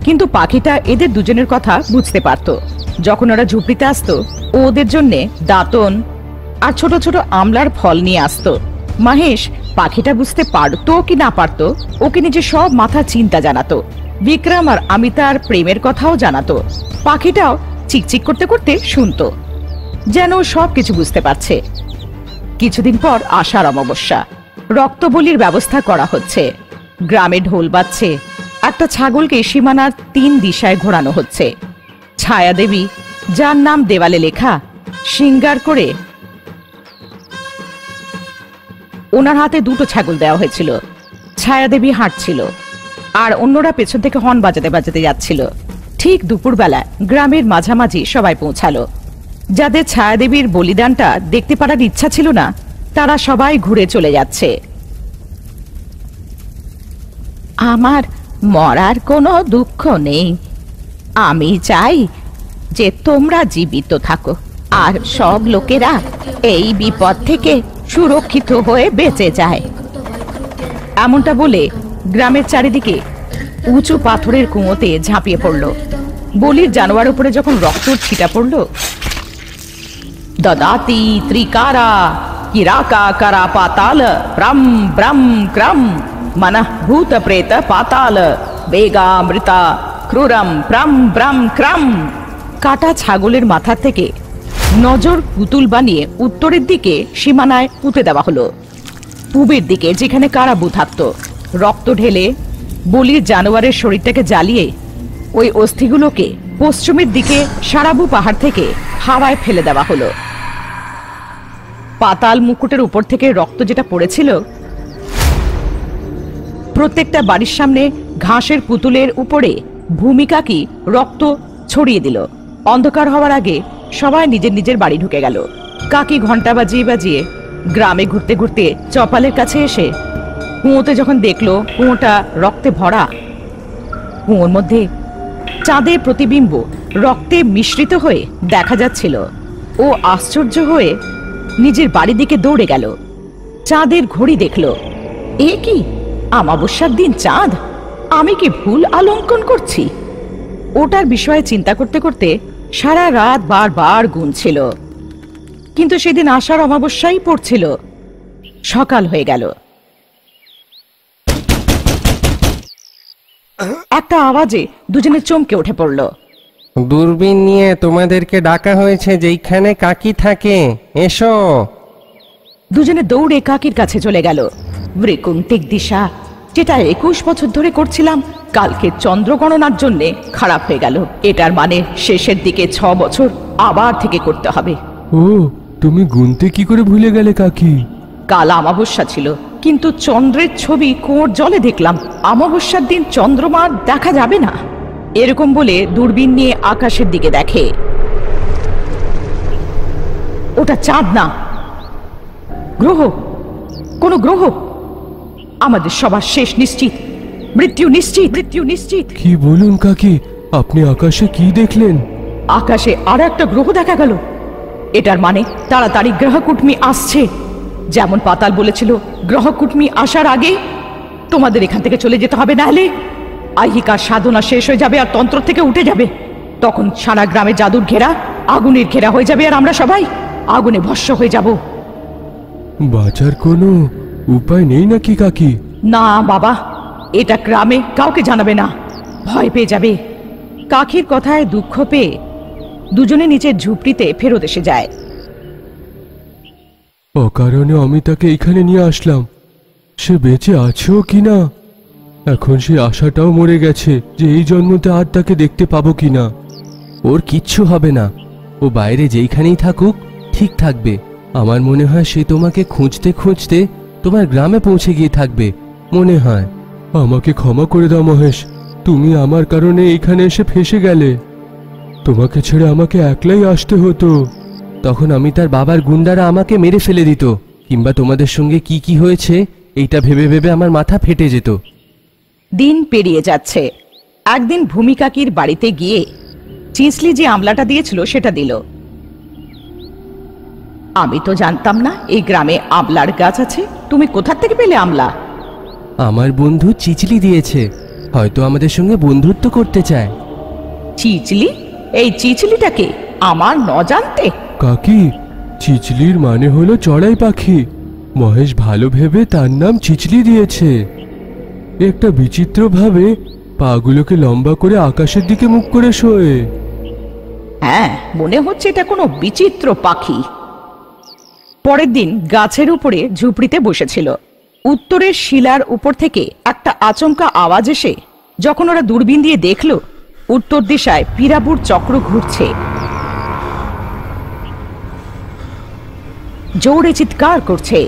কিন্তু পাখিটা এদের দুজনের কথা বুঝতে পারত। যখন ওরা ঝুপড়িতে আসতো, ও ওদের জন্যে দাঁতন আর ছোট ছোট আমলার ফল নিয়ে আসতো। মহেশ পাখিটা বুঝতে পারতো কি না পারতো, ওকে নিজে সব মাথা চিন্তা জানাতো। বিক্রম আর অমিতার প্রেমের কথাও জানাতো। পাখিটাও চিকচিক করতে করতে শুনতো, যেন সব কিছু বুঝতে পারছে। কিছুদিন পর আষাঢ় অমাবস্যা, রক্তবলির ব্যবস্থা করা হচ্ছে। গ্রামে ঢোল বাজছে। একটা ছাগলকে সীমানার 3 দিশায় ঘোরানো হচ্ছে। ছায়া দেবী, যার নাম দেওয়ালে লেখা, সিঙ্গার করে ওনার হাতে 2টো ছাগল দেওয়া হয়েছিল। ছায়া দেবী হাঁটছিল, আর অন্যরা পেছন থেকে হর্ন বাজাতে বাজাতে যাচ্ছিল। ঠিক দুপুরবেলা গ্রামের মাঝামাঝি সবাই পৌঁছালো। যাদের ছায়া দেবীর বলিদানটা দেখতে পারার ইচ্ছা ছিল না, তারা সবাই ঘুরে চলে যাচ্ছে। আমার মরার কোনো দুঃখ নেই। আমি চাই যে তোমরা জীবিত থাকো, আর সব লোকেরা এই বিপদ থেকে সুরক্ষিত হয়ে বেঁচে যায়। এমনটা বলে গ্রামের চারিদিকে উঁচু পাথরের কুঁয়োতে ঝাঁপিয়ে পড়ল। বলির জানোয়ার উপরে যখন রক্ত ছিটা পড়ল, দদাতি ত্রিকারা কিরাকা কারা পাতাল ব্রম ব্রম ক্রম মনঃ ভূত প্রেত পাতাল বেগা মৃতা ক্রুরম ব্রম ব্রম ক্রম। কাটা ছাগলের মাথা থেকে নজর পুতুল বানিয়ে উত্তরের দিকে সীমানায় পুঁতে দেওয়া হলো। পূবের দিকে যেখানে কারাবু থাকত, রক্ত ঢেলে বলির জানোয়ারের শরীরটাকে জ্বালিয়ে ওই অস্থিগুলোকে পশ্চিমের দিকে সারাবু পাহাড় থেকে হাওয়ায় ফেলে দেওয়া হলো। পাতাল মুকুটের উপর থেকে রক্ত যেটা পড়েছিল, প্রত্যেকটা বাড়ির সামনে ঘাসের পুতুলের উপরে ভূমিকা কি রক্ত ছড়িয়ে দিল। অন্ধকার হওয়ার আগে সবাই নিজের নিজের বাড়ি ঢুকে গেল। কাকি ঘন্টা বাজিয়ে বাজিয়ে গ্রামে ঘুরতে ঘুরতে চপালের কাছে এসে কুঁয়োতে যখন দেখলো কুঁয়োটা রক্তে ভরা, কুঁয়োর মধ্যে চাঁদের প্রতিবিম্ব রক্তে মিশ্রিত হয়ে দেখা যাচ্ছিল, ও আশ্চর্য হয়ে নিজের বাড়ির দিকে দৌড়ে গেল। চাঁদের ঘড়ি দেখল। এ কি, অমাবস্যার দিন চাঁদ? আমি কি ভুল আলঙ্কন করছি? ওটার বিষয়ে চিন্তা করতে করতে সারা রাত বারবার গুনছিল, কিন্তু সেদিন আষাঢ় অমাবস্যাই পড়ছিল। সকাল হয়ে গেল। একটা আওয়াজে দুজনে চমকে উঠে পড়ল। দূরবীন নিয়ে তোমাদেরকে ডাকা হয়েছে, যেইখানে কাকি থাকে, এসো। দুজনে দৌড়ে কাকির কাছে চলে গেল। বৃকুন্তিক দিশা, যেটা 21 বছর ধরে করছিলাম, কালকে চন্দ্র গণনার জন্যে খারাপ হয়ে গেল। এটার মানে শেষের দিকে 6 বছর আবার থেকে করতে হবে। ও, তুমি গুনতে কি করে ভুলে গেলে কাকি? কাল অমাবস্যা ছিল, কিন্তু চন্দ্রের ছবি কুয়োর জলে দেখলাম। অমাবস্যার দিন চন্দ্রমা দেখা যাবে না। এরকম বলে দূরবীন নিয়ে আকাশের দিকে দেখে। ওটা চাঁদ না, গ্রহ, কোন গ্রহ। আমাদের সবার শেষ নিশ্চিত, মৃত্যু নিশ্চিত, মৃত্যু নিশ্চিত। কি বলুন কাকি, আপনি আকাশে কি দেখলেন? আকাশে আর একটা গ্রহ দেখা গেল। এটার মানে তাড়াতাড়ি গ্রহকুটমি আসছে। যেমন পাতাল বলেছিল, গ্রহকুটমি আসার আগে তোমাদের এখান থেকে চলে যেতে হবে, না হলে আহিকার সাধনা শেষ হয়ে যাবে আর তন্ত্র থেকে উঠে যাবে। তখন সারা গ্রামে জাদুর ঘেরা, আগুনের ঘেরা হয়ে যাবে, আর আমরা সবাই আগুনে ভস্ম হয়ে যাব। বাঁচার কোনো উপায় নেই নাকি কাকি? না বাবা, এটা গ্রামে কাউকে জানাবে না, ভয় পেয়ে যাবে। কাকির কথায় দুঃখ পেয়ে দুজনে নিচের ঝুপড়িতে ফেরত এসে যায়। অকারণে আমি তাকে এখানে নিয়ে আসলাম। সে বেঁচে আছেও কিনা, এখন সে আশাটাও মরে গেছে যে এই জন্মতে আর তাকে দেখতে পাবো কিনা। ওর কিচ্ছু হবে না, ও বাইরে যেইখানেই থাকুক ঠিক থাকবে। আমার মনে হয় সে তোমাকে খুঁজতে খুঁজতে তোমার গ্রামে পৌঁছে গিয়ে থাকবে, মনে হয়। আমাকে ক্ষমা করে দাও মহেশ, তুমি আমার কারণে এখানে এসে ফেসে গেলে। তোমাকে ছেড়ে আমাকে একলাই আসতে হতো। তখন আমি তার বাবার গুন্ডারা আমাকে মেরে ফেলে দিত, কিংবা তোমাদের সঙ্গে কি কি হয়েছে এইটা ভেবে ভেবে আমার মাথা ফেটে যেত। দিন পেরিয়ে যাচ্ছে। একদিন ভূমি কাকির বাড়িতে গিয়ে চিঁচলি যে আমলাটা দিয়েছিল সেটা দিল। আমি তো জানতাম না এই গ্রামে আমলার গাছ আছে। তুমি কোথা থেকে পেলে আমলা? আমার বন্ধু চিচলি দিয়েছে, হয়তো আমাদের সঙ্গে বন্ধুত্ব করতে চায়। চিচলি? এই চিচলিটাকে আমার ন জানতে? কাকি, চিচলির মানে হলো চড়াই পাখি। মহেশ ভালো ভেবে তার নাম চিচলি দিয়েছে। একটা বিচিত্র ভাবে পাগুলোকে লম্বা করে আকাশের দিকে মুখ করে শোয়ে। হ্যাঁ, মনে হচ্ছে এটা কোনো বিচিত্র পাখি। পরের দিন গাছের উপরে ঝুপড়িতে বসেছিল। উত্তরের শিলার উপর থেকে একটা আচমকা আওয়াজ এসে যখন ওরা দূরবীন দিয়ে দেখল, উত্তর দিশায় পিরাবুর চক্র ঘুরছে। জোরে চিৎকার করছে।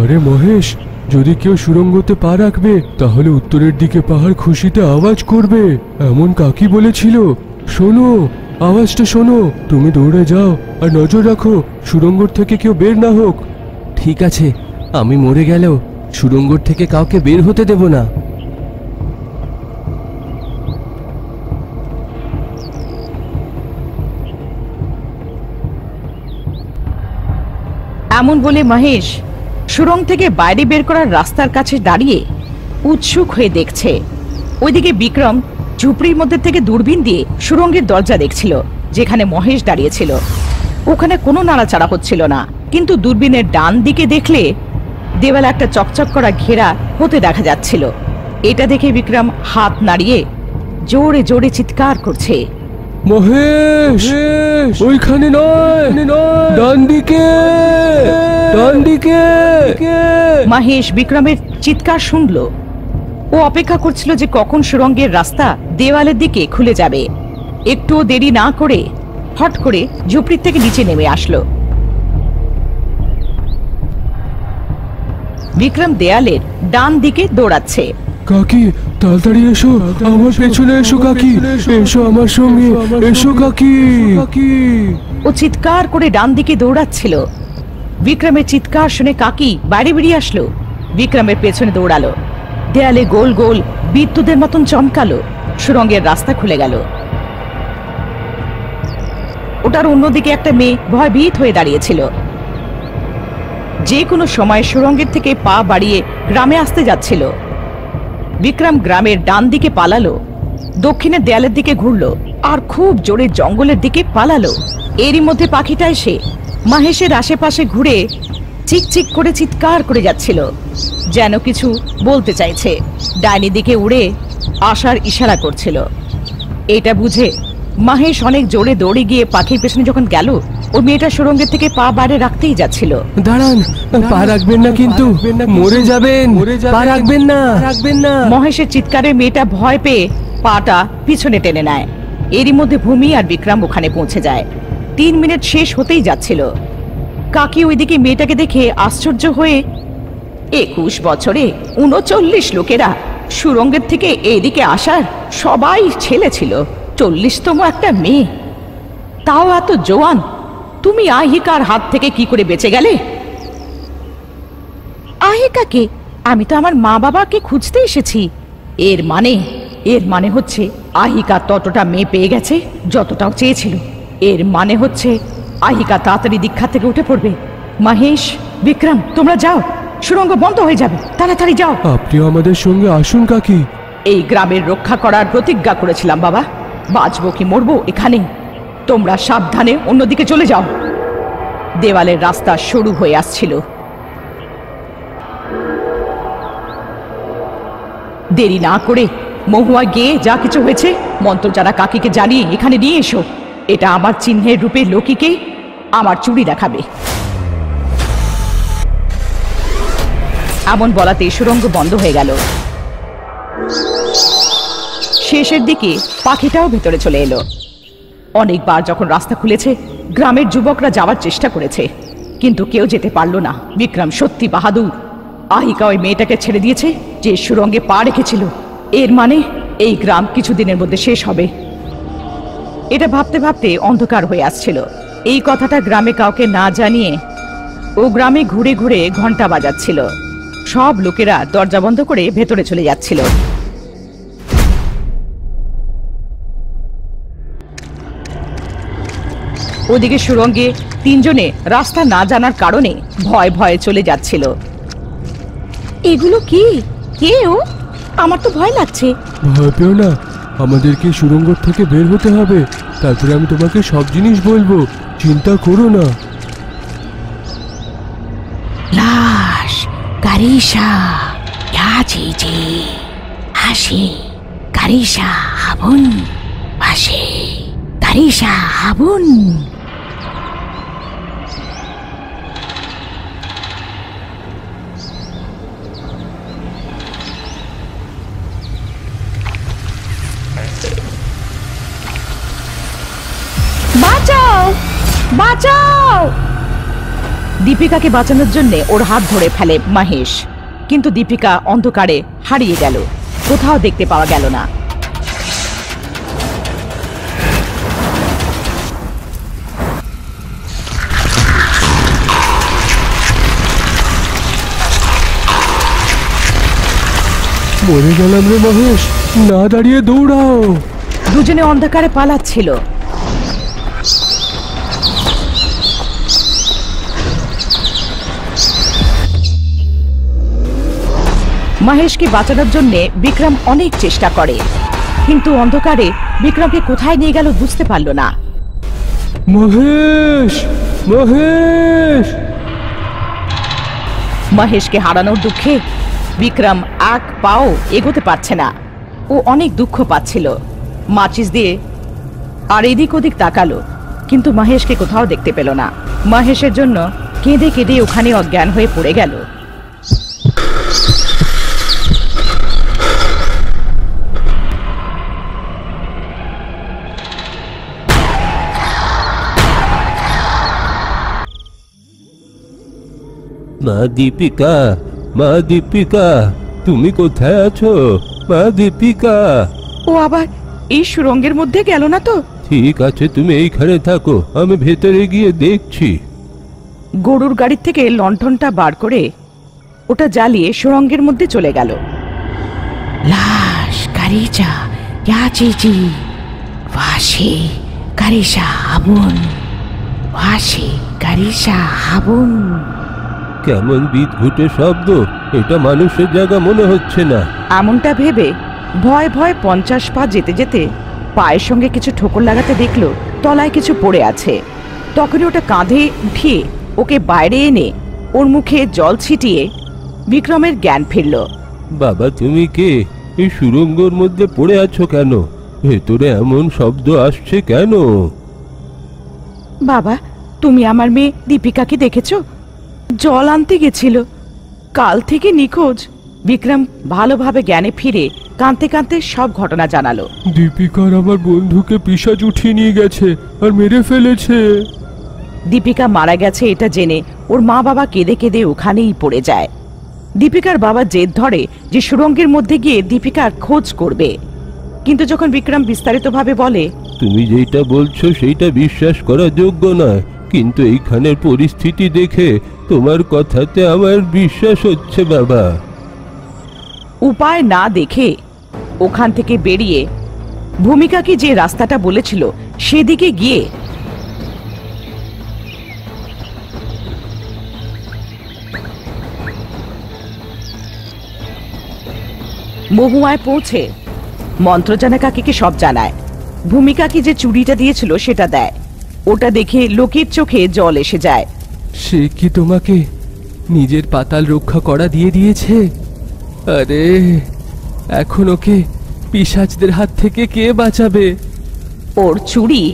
আরে মহেশ, যদি কেউ সুড়ঙ্গতে পা রাখবে তাহলে উত্তরের দিকে পাহাড় খুশিতে আওয়াজ করবে, এমন কাকি বলেছিল। শোনো, আওয়াজটা শোনো। তুমি দৌড়ে যাও আর নজর রাখো সুড়ঙ্গর থেকে কেউ বের না হোক। ঠিক আছে, আমি মরে গেলেও সুড়ঙ্গর থেকে কাউকে বের হতে দেব না। এমন বলে মহেশ সুড়ঙ্গ থেকে বাইরে বের করার রাস্তার কাছে দাঁড়িয়ে উৎসুক হয়ে দেখছে। ওইদিকে বিক্রম ঝুপড়ির মধ্যে থেকে দূরবীন দিয়ে সুড়ঙ্গের দরজা দেখছিল, যেখানে মহেশ দাঁড়িয়েছিল। ওখানে কোনো নাড়াচাড়া হচ্ছিল না, কিন্তু দূরবীনের ডান দিকে দেখলে দেওয়ালে একটা চকচক করা ঘেরা হতে দেখা যাচ্ছিল। এটা দেখে বিক্রম হাত নাড়িয়ে জোরে জোরে চিৎকার করছে, মহেশ, ওইখানে নয়, ডান দিকে, ডান দিকে। মহেশ বিক্রমের চিৎকার শুনল। ও অপেক্ষা করছিল যে কখন সুড়ঙ্গের রাস্তা দেওয়ালের দিকে খুলে যাবে। একটুও দেরি না করে হট করে ঝুপড়ির থেকে নিচে নেমে আসলো। বিক্রম দেয়ালের ডান দিকে দৌড়াচ্ছে। কাকি, তাড়াতাড়ি এসো, আমার পেছনে এসো কাকি, এসো আমার সঙ্গে, এসো কাকি। ও চিৎকার করে ডান দিকে দৌড়াচ্ছিল। বিক্রমের চিৎকার শুনে কাকি বাইরে বেরিয়ে আসলো। বিক্রমের পেছনে দৌড়ালো। দেয়ালে গোল গোল বিদ্যুতের মতন চমকালো। সুড়ঙ্গের রাস্তা খুলে গেল। ওটার অন্যদিকে একটা মেয়ে ভয়ভীত হয়ে দাঁড়িয়েছিল। যে কোনো সময় সুড়ঙ্গের থেকে পা বাড়িয়ে গ্রামে আসতে যাচ্ছিল। বিক্রম গ্রামের ডান দিকে পালালো, দক্ষিণের দেয়ালের দিকে ঘুরলো আর খুব জোরে জঙ্গলের দিকে পালালো। এরই মধ্যে পাখিটা এসে মহেশের আশেপাশে ঘুরে চিকচিক করে চিৎকার করে যাচ্ছিল, যেন কিছু বলতে চাইছে। ডাইনি দিকে উড়ে আসার ইশারা করছিল। এটা বুঝে মহেশ অনেক জোরে দৌড়ে গিয়ে পাখির পেছনে যখন গেল, ওই মেয়েটা সুড়ঙ্গের থেকে পা বাইরে রাখতেই যাচ্ছিল। দাঁড়ান, পা রাখবেন না, কিন্তু মরে যাবেন, পা রাখবেন না, রাখবেন না। মহেশের চিৎকারে মেয়েটা ভয় পেয়ে পাটা পিছনে টেনে নেয়। এরই মধ্যে ভূমি আর বিক্রম ওখানে পৌঁছে যায়। 3 মিনিট শেষ হতেই যাচ্ছিল। কাকি ওইদিকে মেয়েটাকে দেখে আশ্চর্য হয়ে, 21 বছরে 39 লোকেরা সুড়ঙ্গের থেকে এইদিকে আসার সবাই ছেলে ছিল, 40তম একটা মেয়ে, তাও এত জোয়ান। তুমি আহিকার হাত থেকে কি করে বেঁচে গেলে? আহিকাকে? আমি তো আমার মা বাবাকে খুঁজতে এসেছি। এর মানে হচ্ছে আহিকা ততটা মেয়ে পেয়ে গেছে যতটাও চেয়েছিল। এর মানে হচ্ছে আহিকা তাড়াতাড়ি দীক্ষা থেকে উঠে পড়বে। মহেশ, বিক্রম, তোমরা যাও, সুড়ঙ্গ বন্ধ হয়ে যাবে, তাড়াতাড়ি যাও। আপনিও আমাদের সঙ্গে আসুন কাকি। এই গ্রামের রক্ষা করার প্রতিজ্ঞা করেছিলাম বাবা, বাঁচবো কি মরবো এখানে। তোমরা সাবধানে অন্যদিকে চলে যাও। দেওয়ালের রাস্তা সরু হয়ে আসছিল। দেরি না করে মহুয়া গিয়ে যা কিছু হয়েছে মন্ত্র যারা কাকিকে জানিয়ে এখানে নিয়ে এসো। এটা আমার চিহ্নের রূপে লোকিকে আমার চুড়ি দেখাবে। এমন বলাতে সুড়ঙ্গ বন্ধ হয়ে গেল। শেষের দিকে পাখিটাও ভেতরে চলে এলো। অনেকবার যখন রাস্তা খুলেছে গ্রামের যুবকরা যাওয়ার চেষ্টা করেছে, কিন্তু কেউ যেতে পারলো না। বিক্রম সত্যি বাহাদুর। আহিকা ওই মেয়েটাকে ছেড়ে দিয়েছে যে সুরঙ্গে পা রেখেছিল। এর মানে এই গ্রাম কিছুদিনের মধ্যে শেষ হবে। এটা ভাবতে ভাবতে অন্ধকার হয়ে আসছিল। এই কথাটা গ্রামে কাউকে না জানিয়ে ও গ্রামে ঘুরে ঘুরে ঘন্টা বাজাচ্ছিল। সব লোকেরা দরজা বন্ধ করে ভেতরে চলে যাচ্ছিল। ওদিকে সুরঙ্গে তিনজনে রাস্তা না জানার কারণে ভয়ে ভয়ে চলে যাচ্ছিল। এগুলো কি? কে ও? আমার তো ভয় লাগছে। ভয় পেও না, আমাদেরকে সুড়ঙ্গ থেকে বের হতে হবে। তারপরে আমি তোমাকে সব জিনিস বলবো, চিন্তা করো না। লাশ কারিশা ইয়াজিজি হাসি কারিশা হাবুন পাশে কারিশা হাবুন। বাঁচাও, বাঁচাও! দীপিকাকে বাঁচানোর জন্য ওর হাত ধরে ফেলে মহেশ, কিন্তু দীপিকা অন্ধকারে হারিয়ে গেল, কোথাও দেখতে পাওয়া গেল না। মরে গেলাম রে মহেশ, না দাঁড়িয়ে দৌড়াও। দুজনে অন্ধকারে পালাচ্ছিল। মহেশকে বাঁচানোর জন্য বিক্রম অনেক চেষ্টা করে, কিন্তু অন্ধকারে বিক্রমকে কোথায় নিয়ে গেল বুঝতে পারল না। মহেশ, মহেশ! মহেশকে হারানোর দুঃখে বিক্রম এক পাও এগোতে পারছে না। ও অনেক দুঃখ পাচ্ছিল। মাচিস দিয়ে আর এদিক ওদিক তাকালো, কিন্তু মহেশকে কোথাও দেখতে পেল না। মহেশের জন্য কেঁদে কেঁদে ওখানে অজ্ঞান হয়ে পড়ে গেল। মা দীপিকা, মা দীপিকা, তুমি কোথায় আছো? মা দীপিকা! ও আবার এই সুরঙ্গের মধ্যে গেল না তো? ঠিক আছে, তুমি এইখানে থাকো, আমি ভেতরে গিয়ে দেখছি। গরুর গাড়ির থেকে লণ্ঠনটা বার করে ওটা জ্বালিয়ে সুরঙ্গের মধ্যে চলে গেল। লাশ কারিশা ইয়াজিজি পাশে কারিশা হাবুন পাশে কারিশা হাবুন। কেমন বিদঘুটে শব্দ, এটা মানুষের জায়গা মনে হচ্ছে না। এমনটা ভেবে ভয় ভয় 50 পা যেতে যেতে পায়ের সঙ্গে কিছু ঠোকর লাগাতে দেখলো তলায় কিছু পড়ে আছে। তখনই ওটা কাঁধে উঠিয়ে ওকে বাইরে এনে ওর মুখে জল ছিটিয়ে বিক্রমের জ্ঞান ফিরল। বাবা, তুমি কে? এই সুড়ঙ্গর মধ্যে পড়ে আছো কেন? ভেতরে এমন শব্দ আসছে কেন? বাবা, তুমি আমার মেয়ে দীপিকাকে দেখেছো? জল আনতে গেছিল, কাল থেকে নিখোঁজ। বিক্রম ভালোভাবে জ্ঞানে ফিরে কাঁদতে কাঁদতে সব ঘটনা জানালো। দীপিকার আমার বন্ধুকে পিশাচ উঠিয়ে নিয়ে গেছে আর মেরে ফেলেছে। দীপিকা মারা গেছে এটা জেনে ওর মা বাবা কেঁদে কেঁদে ওখানেই পড়ে যায়। দীপিকার বাবা জেদ ধরে যে সুরঙ্গের মধ্যে গিয়ে দীপিকার খোঁজ করবে, কিন্তু যখন বিক্রম বিস্তারিতভাবে বলে, তুমি যেটা বলছো সেইটা বিশ্বাস করার যোগ্য নয়, কিন্তু এইখানের পরিস্থিতি দেখে তোমার কথাতে আমার বিশ্বাস হচ্ছে বাবা। উপায় না দেখে ওখান থেকে বেরিয়ে ভূমিকাকে যে রাস্তাটা বলেছিল সেদিকে গিয়ে মহুয়ায় পৌঁছে মন্ত্রজানা কাকিকে সব জানায়। ভূমিকাকে যে চুড়িটা দিয়েছিল সেটা দেয়। ওটা দেখে লোকের চোখে জল এসে যায়। সে কি তোমাকে নিজের পাতাল রক্ষা করা দিয়ে দিয়েছে? আরে, এখন ওকে পিশাচদের হাত থেকে কে বাঁচাবে? ওর চুড়ি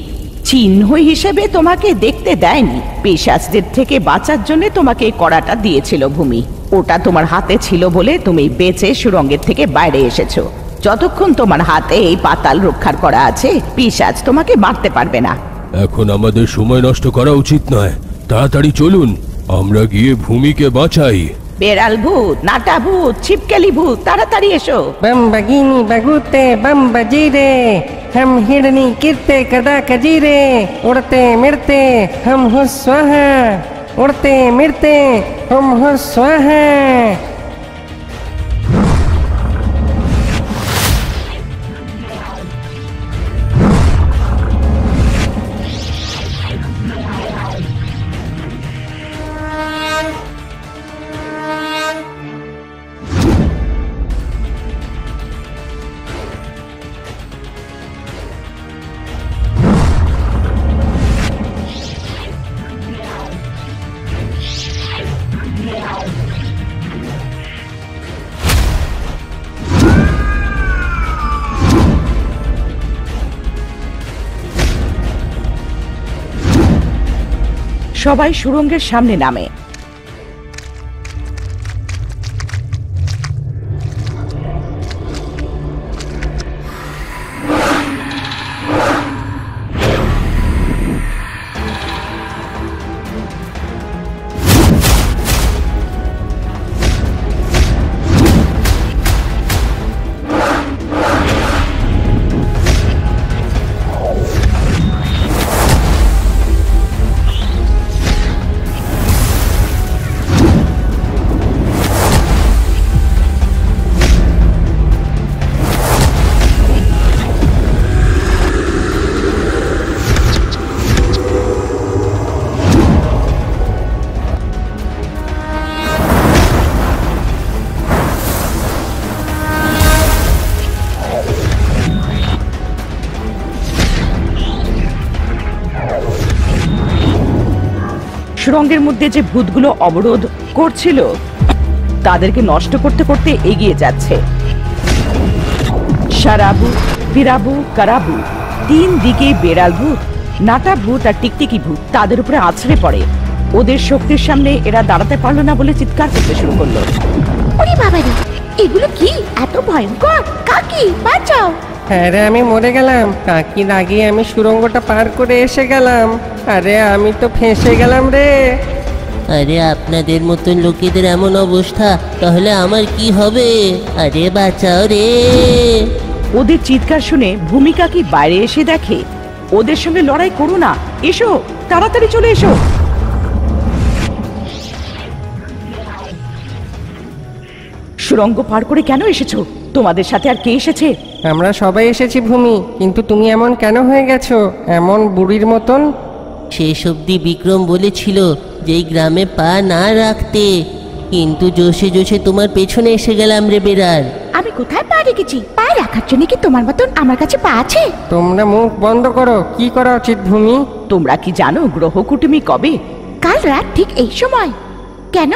চিহ্ন হিসেবে তোমাকে দেখতে দেয়নি, পিশাচদের থেকে বাঁচার জন্য তোমাকে এই কড়াটা দিয়েছিল ভূমি। ওটা তোমার হাতে ছিল বলে তুমি বেঁচে সুরঙ্গের থেকে বাইরে এসেছো। যতক্ষণ তোমার হাতে এই পাতাল রক্ষার করা আছে পিশাচ তোমাকে মারতে পারবে না। এখন আমাদের সময় নষ্ট করা উচিত নয়, তাড়াতাড়ি চলুন, আমরা গিয়ে ভূমিকে বাঁচাই। বেড়াল ভূত, নাটা ভূত, ছিপকেলি ভূত, তাড়াতাড়ি এসো। बम बगिनी बगुते बम बजीरे हम हिरनी कीर्ते कदा कजीरे उड़ते मिरते हम हो स्वाहा उड़ते मिरते हम हो स्वाहा। সবাই সুড়ঙ্গের সামনে নামে। সুড়ঙ্গের মধ্যে যে ভূতগুলো অবরোধ করছিল তাদেরকে নষ্ট করতে করতে এগিয়ে যাচ্ছে। সারাবু, পিরাবু, কারাবু, তিন দিকে বেড়াল ভূত, নাটা ভূত আর টিকটিকি ভূত তাদের উপরে আছড়ে পড়ে। ওদের শক্তির সামনে এরা দাঁড়াতে পারলো না বলে চিৎকার করতে শুরু করলো। ওরে বাবারে, এগুলো কি এত ভয়ঙ্কর? কাকি বাঁচাও! আরে আমি মরে গেলাম, কাকির আগে আমি সুড়ঙ্গটা পার করে এসে গেলাম। আরে আমি তো ফেঁসে গেলাম রে। আরে আপনাদের মতন লোকেদের এমন অবস্থা, তাহলে আমার কি হবে? আরে বাঁচাও রে। ওদের চিৎকার শুনে ভূমিকা কি বাইরে এসে দেখে। ওদের সঙ্গে লড়াই করো না, এসো, তাড়াতাড়ি চলে এসো। সুড়ঙ্গ পার করে কেন এসেছো? তোমাদের সাথে আর কে এসেছে? আমরা সবাই এসেছি ভূমি, কিন্তু তুমি এমন কেন হয়ে গেছো, এমন বুড়ির মতন? শেষ অবধি বিক্রম বলেছিল যে এই গ্রামে পা না রাখতে, কিন্তু জোশে জোশে তোমার পেছনে এসে গেলাম রে বেড়াল। আমি কোথায় পা রেখেছি? পা রাখার জন্য কি তোমার মতন আমার কাছে পা আছে? তোমরা মুখ বন্ধ করো। কি করা উচিত ভূমি? তোমরা কি জানো গ্রহ কুটুমি কবে? কাল রাত ঠিক এই সময়। কেন?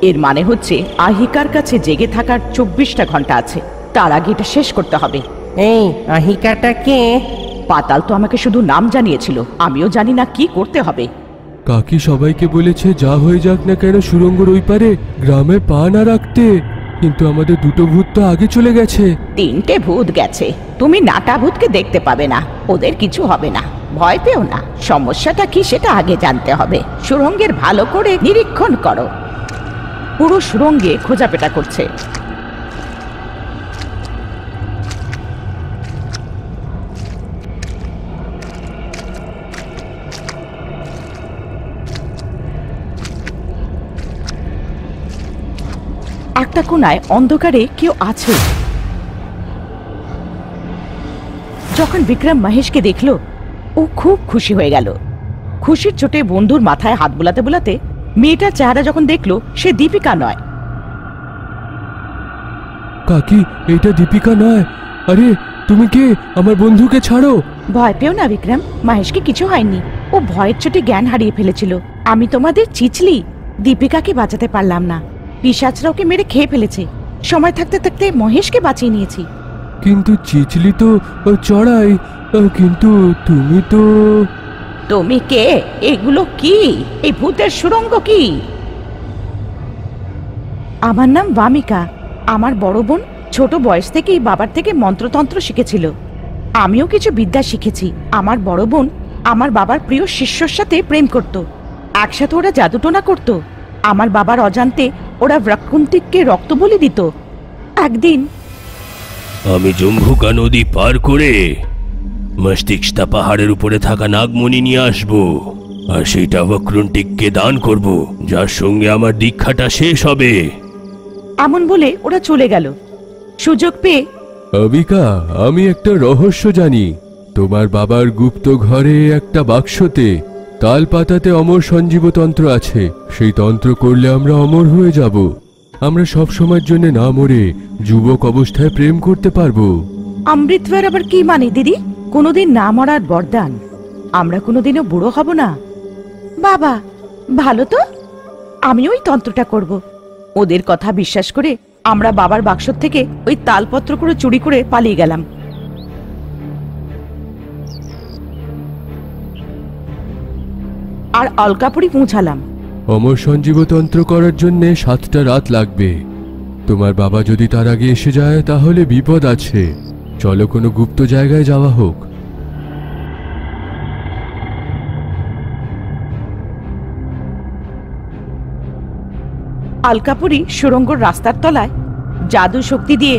এর মানে হচ্ছে আহিকার কাছে জেগে থাকার 24টা ঘন্টা আছে, তার আগে এটা শেষ করতে হবে। এই আহিকাটা কে? পাতাল তো আমাকে শুধু নাম জানিয়েছিল, আমিও জানি না কি করতে হবে। কাকি সবাইকে বলেছে যা হয়ে যাক না কেন সুড়ঙ্গর ওই পারে গ্রামে পা না রাখতে, কিন্তু আমাদের দুটো ভূত তো আগে চলে গেছে। 3টে ভূত গেছে, তুমি নাটা ভূতকে দেখতে পাবে না, ওদের কিছু হবে না, ভয় পেও না। সমস্যাটা কি সেটা আগে জানতে হবে। সুড়ঙ্গের ভালো করে নিরীক্ষণ করো। পুরো সুড়ঙ্গে খোঁজাপেটা করছে। একটা কোনায় অন্ধকারে কেউ আছে। যখন বিক্রম মহেশকে দেখলো ও খুব খুশি হয়ে গেল। খুশির চোটে বন্ধুর মাথায় হাত বোলাতে বোলাতে মেয়েটার চেহারা যখন দেখলো সে দীপিকা নয়। কাকি, এটা দীপিকা নয়। আরে তুমি কে? আমার বন্ধুকে ছাড়ো। ভয় পেও না বিক্রম, মহেশকে কিছু হয়নি, ও ভয়ের চোটে জ্ঞান হারিয়ে ফেলেছিল। আমি তোমাদের চিচলি দীপিকাকে বাঁচাতে পারলাম না, পিশাচরা ওকে মেরে খেয়ে ফেলেছে। সময় থাকতে থাকতে মহেশকে বাঁচিয়ে নিয়েছি। কিন্তু চিচলি তো চড়াই, কিন্তু তুমি তো... তুমি কে? এগুলো কি? এই ভূতের সুড়ঙ্গ কি? আমার নাম বামিকা, আমার বড় বোন ছোট বয়স থেকেই বাবার থেকে মন্ত্রতন্ত্র শিখেছিল। আমিও কিছু বিদ্যা শিখেছি। আমার বড় বোন আমার বাবার প্রিয় শিষ্যর সাথে প্রেম করত। একসাথে ওরা জাদুটোনা করত। আমার বাবার অজান্তে ওরা ব্রকুন্তিককে রক্ত বলি দিত। একদিন আমি জম্বুকা নদী পার করে মস্তিষ্কটা পাহাড়ের উপরে থাকা নাগমণি নিয়ে আসব, আর সেইটা বক্রুন্টিককে দান করব, যার সঙ্গে আমার দীক্ষাটা শেষ হবে। এমন বলে ওরা চলে গেল। সুযোগ পেয়ে অবিকা, আমি একটা রহস্য জানি। তোমার বাবার গুপ্ত ঘরে একটা বাক্সতে তাল পাতাতে অমর সঞ্জীব তন্ত্র আছে। সেই তন্ত্র করলে আমরা অমর হয়ে যাব। আমরা সব সময়ের জন্য না মরে যুবক অবস্থায় প্রেম করতে পারবো। অমৃতবার আবার কি মানে দিদি? কোনোদিন না মরার বরদান। আমরা কোনোদিনও বুড়ো হব না। বাবা, ভালো তো, আমি ওই তন্ত্রটা করব। ওদের কথা বিশ্বাস করে আমরা বাবার বাক্স থেকে ওই তালপত্র করে চুরি করে পালিয়ে গেলাম। আর অলকাপুরি পৌঁছালাম। অমর সঞ্জীব তন্ত্র করার জন্য 7টা রাত লাগবে। তোমার বাবা যদি তার আগে এসে যায় তাহলে বিপদ আছে। চলো কোনো গুপ্ত জায়গায় যাওয়া হোক। অলকাপুরি সুড়ঙ্গর রাস্তার তলায় জাদু শক্তি দিয়ে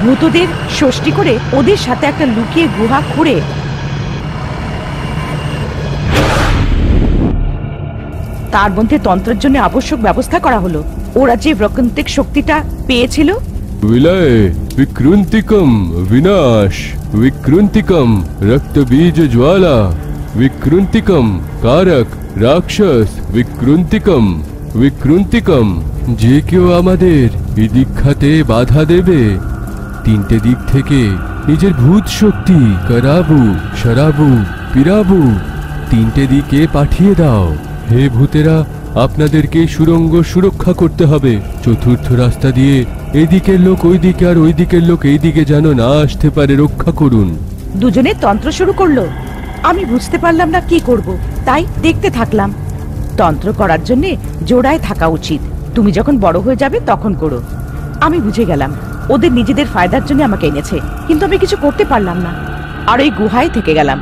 ভূতদের ষষ্ঠী করে ওদের সাথে একটা লুকিয়ে গুহা খুঁড়ে তার মধ্যে তন্ত্রের জন্য আবশ্যক ব্যবস্থা করা হলো। ওরা যে ব্রকুন্তিক শক্তিটা পেয়েছিল, विलय विकृंतिकम विनाश विकृंतिकम रक्त बीज ज्वाला विकृंतिकम कारक राक्षस विकृंतिकम विकृंतिकम, যে কেউ আমাদের এই দীক্ষাতে বাধা দেবে 3টে দিক থেকে নিজের ভূত শক্তি কারাবু শরাবু পিরাবু 3টে দিকে পাঠিয়ে দাও। হে ভূতেরা, আপনাদেরকে সুড়ঙ্গ সুরক্ষা করতে হবে। চতুর্থ রাস্তা দিয়ে এদিকের লোক ওইদিকে আর ওই দিকের লোক এইদিকে যেন না আসতে পারে, রক্ষা করুন। দুজনে তন্ত্র শুরু করলো। আমি বুঝতে পারলাম না কি করব, তাই দেখতে থাকলাম। তন্ত্র করার জন্য জোড়ায় থাকা উচিত। তুমি যখন বড় হয়ে যাবে তখন করো। আমি বুঝে গেলাম ওদের নিজেদের ফায়দার জন্য আমাকে এনেছে, কিন্তু আমি কিছু করতে পারলাম না। আর ওই গুহায় থেকে গেলাম।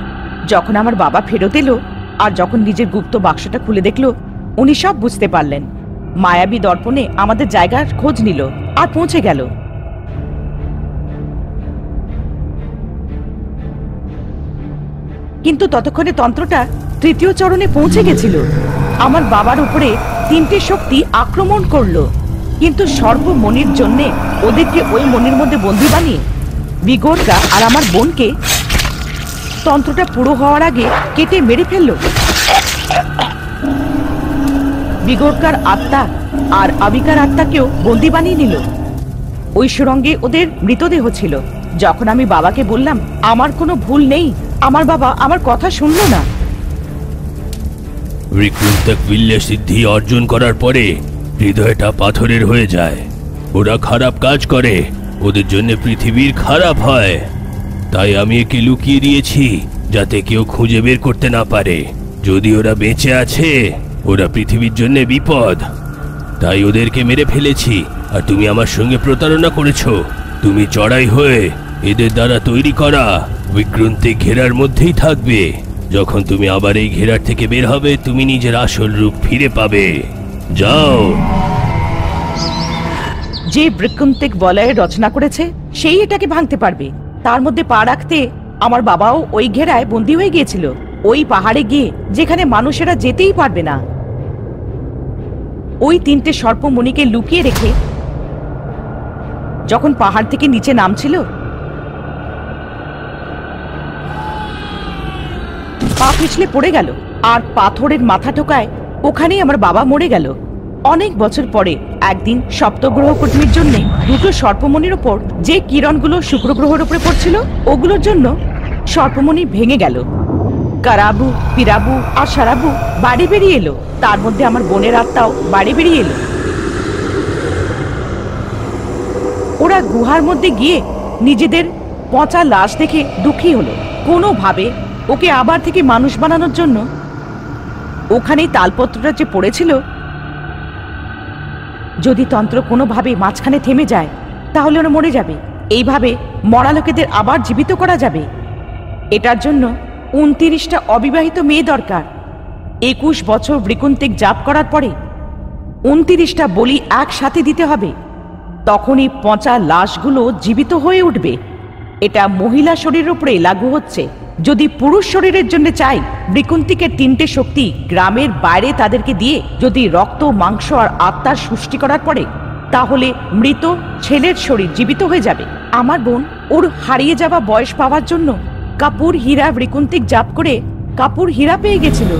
যখন আমার বাবা ফেরত এলো আর যখন নিজের গুপ্ত বাক্সটা খুলে দেখলো, উনি সব বুঝতে পারলেন। মায়াবী দর্পণে আমাদের জায়গার খোঁজ নিল আর পৌঁছে গেল। কিন্তু ততক্ষণে তন্ত্রটা 3য় চরণে পৌঁছে গেছিল। আমার বাবার উপরে 3টে শক্তি আক্রমণ করলো, কিন্তু সর্বমণির জন্যে ওদেরকে ওই মণির মধ্যে বন্দী বানিয়ে বিগোরকা আর আমার বোনকে তন্ত্রটা পুরো হওয়ার আগে কেটে মেরে ফেললো। বিগোরকার আত্মা আর আবিকার আত্মাকেও বন্দী বানিয়ে নিল। ওই সুড়ঙ্গে ওদের মৃতদেহ ছিল। যখন আমি বাবাকে বললাম আমার কোনো ভুল নেই, আমার বাবা আমার কথা শুনল না। বিকৃন্তক বিল্লে সিদ্ধি অর্জন করার পরে হৃদয়টা পাথরের হয়ে যায়। ওরা খারাপ কাজ করে, ওদের জন্য পৃথিবীর খারাপ হয়। তাই আমি একে লুকিয়ে দিয়েছি যাতে কেউ খুঁজে বের করতে না পারে। যদি ওরা বেঁচে আছে, ওরা পৃথিবীর জন্য বিপদ। তাই ওদেরকে মেরে ফেলেছি। আর তুমি আমার সঙ্গে প্রতারণা করেছো। তুমি চড়াই হয়ে এদের দ্বারা তৈরি করা বিকৃন্তিক ঘেরার মধ্যেই থাকবে। যখন তুমি আবার এই ঘেরার থেকে বের হবে, তুমি নিজের আসল রূপ ফিরে পাবে। যাও। যে বিকৃন্তিক বলয় রচনা করেছে সেই এটাকে ভাঙতে পারবে। তার মধ্যে পা রাখতে আমার বাবাও ওই ঘেরায় বন্দী হয়ে গিয়েছিল, ওই পাহাড়ে গিয়ে যেখানে মানুষেরা যেতেই পারবে না। ওই 3টে সর্পমণিকে লুকিয়ে রেখে যখন পাহাড় থেকে নিচে নামছিল, পা পিছলে পড়ে গেল আর পাথরের মাথা ঠোকায় ওখানেই আমার বাবা মরে গেল। অনেক বছর পরে একদিন সপ্তগ্রহ কর্মীর জন্য 2টো সর্পমণির ওপর যে কিরণগুলো শুক্র গ্রহের উপরে পড়ছিল, ওগুলোর জন্য সর্পমণি ভেঙে গেল। কারাবু পিরাবু আর সারাবু বাড়ি বেরিয়ে এলো। তার মধ্যে আমার বোনের আত্মাও বাড়ি বেরিয়ে এলো। ওরা গুহার মধ্যে গিয়ে নিজেদের পচা লাশ দেখে দুঃখী হলো। কোনোভাবে ওকে আবার থেকে মানুষ বানানোর জন্য ওখানেই তালপত্রটা যে পড়েছিল যদি তন্ত্র কোনোভাবে মাঝখানে থেমে যায় তাহলে ওরা মরে যাবে। এইভাবে মরা লোকেদের আবার জীবিত করা যাবে। এটার জন্য 29টা অবিবাহিত মেয়ে দরকার। 21 বছর বৃকুন্তিক জাপ করার পরে 29টা বলি একসাথে দিতে হবে। তখনই পচা লাশগুলো জীবিত হয়ে উঠবে। এটা মহিলা শরীরের উপরে লাগু হচ্ছে। যদি পুরুষ শরীরের জন্য চাই, বৃকুন্তিকের 3টে শক্তি গ্রামের বাইরে তাদেরকে দিয়ে যদি রক্ত, মাংস আর আত্মার সৃষ্টি করার পরে, তাহলে মৃত ছেলের শরীর জীবিত হয়ে যাবে। আমার বোন ওর হারিয়ে যাওয়া বয়স পাওয়ার জন্য কাপুর হীরা বৃকুন্তিক জাপ করে কাপুর হীরা পেয়ে গেছিল।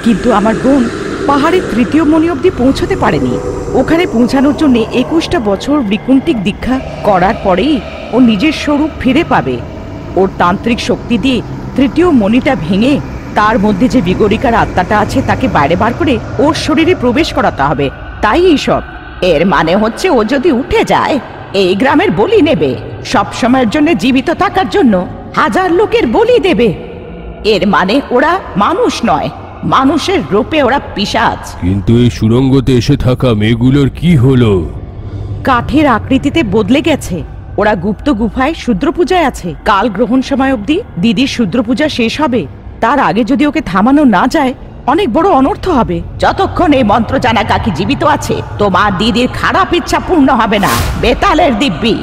কিন্তু আমার বোন পাহাড়ের 3য় মণি অবধি পৌঁছতে পারেনি। ওখানে পৌঁছানোর জন্য 21টা বছর বৃকুন্তিক দীক্ষা করার পরেই ও নিজের স্বরূপ ফিরে পাবে। ওর তান্ত্রিক শক্তি দিয়ে 3য় মণিটা ভেঙে তার মধ্যে যে বিগড়িকার আত্মাটা আছে তাকে বাইরে বার করে ওর শরীরে প্রবেশ করাতে হবে। তাই এইসব। এর মানে হচ্ছে ও যদি উঠে যায়, এই গ্রামের বলি নেবে, সব সময়ের জন্য জীবিত থাকার জন্য 1000 লোকের বলি দেবে। এর মানে ওরা মানুষ নয়, মানুষের রূপে ওরা পিশাচ। কিন্তু এই সুড়ঙ্গতে এসে থাকা মেয়েগুলোর কি হলো? কাঠের আকৃতিতে বদলে গেছে। ওরা গুপ্ত গুফায় শূদ্র পূজায় আছে। কাল গ্রহণ সময় অবধি দিদির শূদ্র পূজা শেষ হবে। তার আগে যদি ওকে থামানো না যায়, অনেক বড় অনর্থ হবে। যতক্ষণ এই মন্ত্র জানা কাকি জীবিত আছে, তোমার দিদির খারাপ ইচ্ছা পূর্ণ হবে না। বেতালের দিব্যি।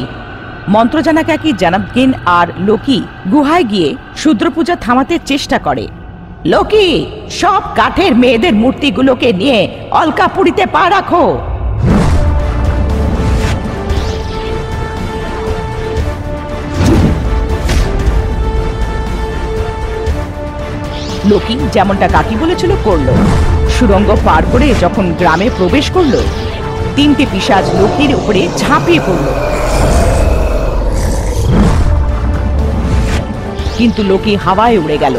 মন্ত্র জানা কাকি জানাবগিন আর লোকি গুহায় গিয়ে শূদ্র পূজা থামাতে চেষ্টা করে। লোকি, সব কাঠের মেয়েদের মূর্তিগুলোকে নিয়ে অলকাপুরীতে পা রাখো। লোকি যেমনটা কাকি বলেছিল করলো। সুড়ঙ্গ পার করে যখন গ্রামে প্রবেশ করলো, 3টে পিশাচ লোকির উপরে ঝাঁপিয়ে পড়ল। কিন্তু লোকি হাওয়ায় উড়ে গেল।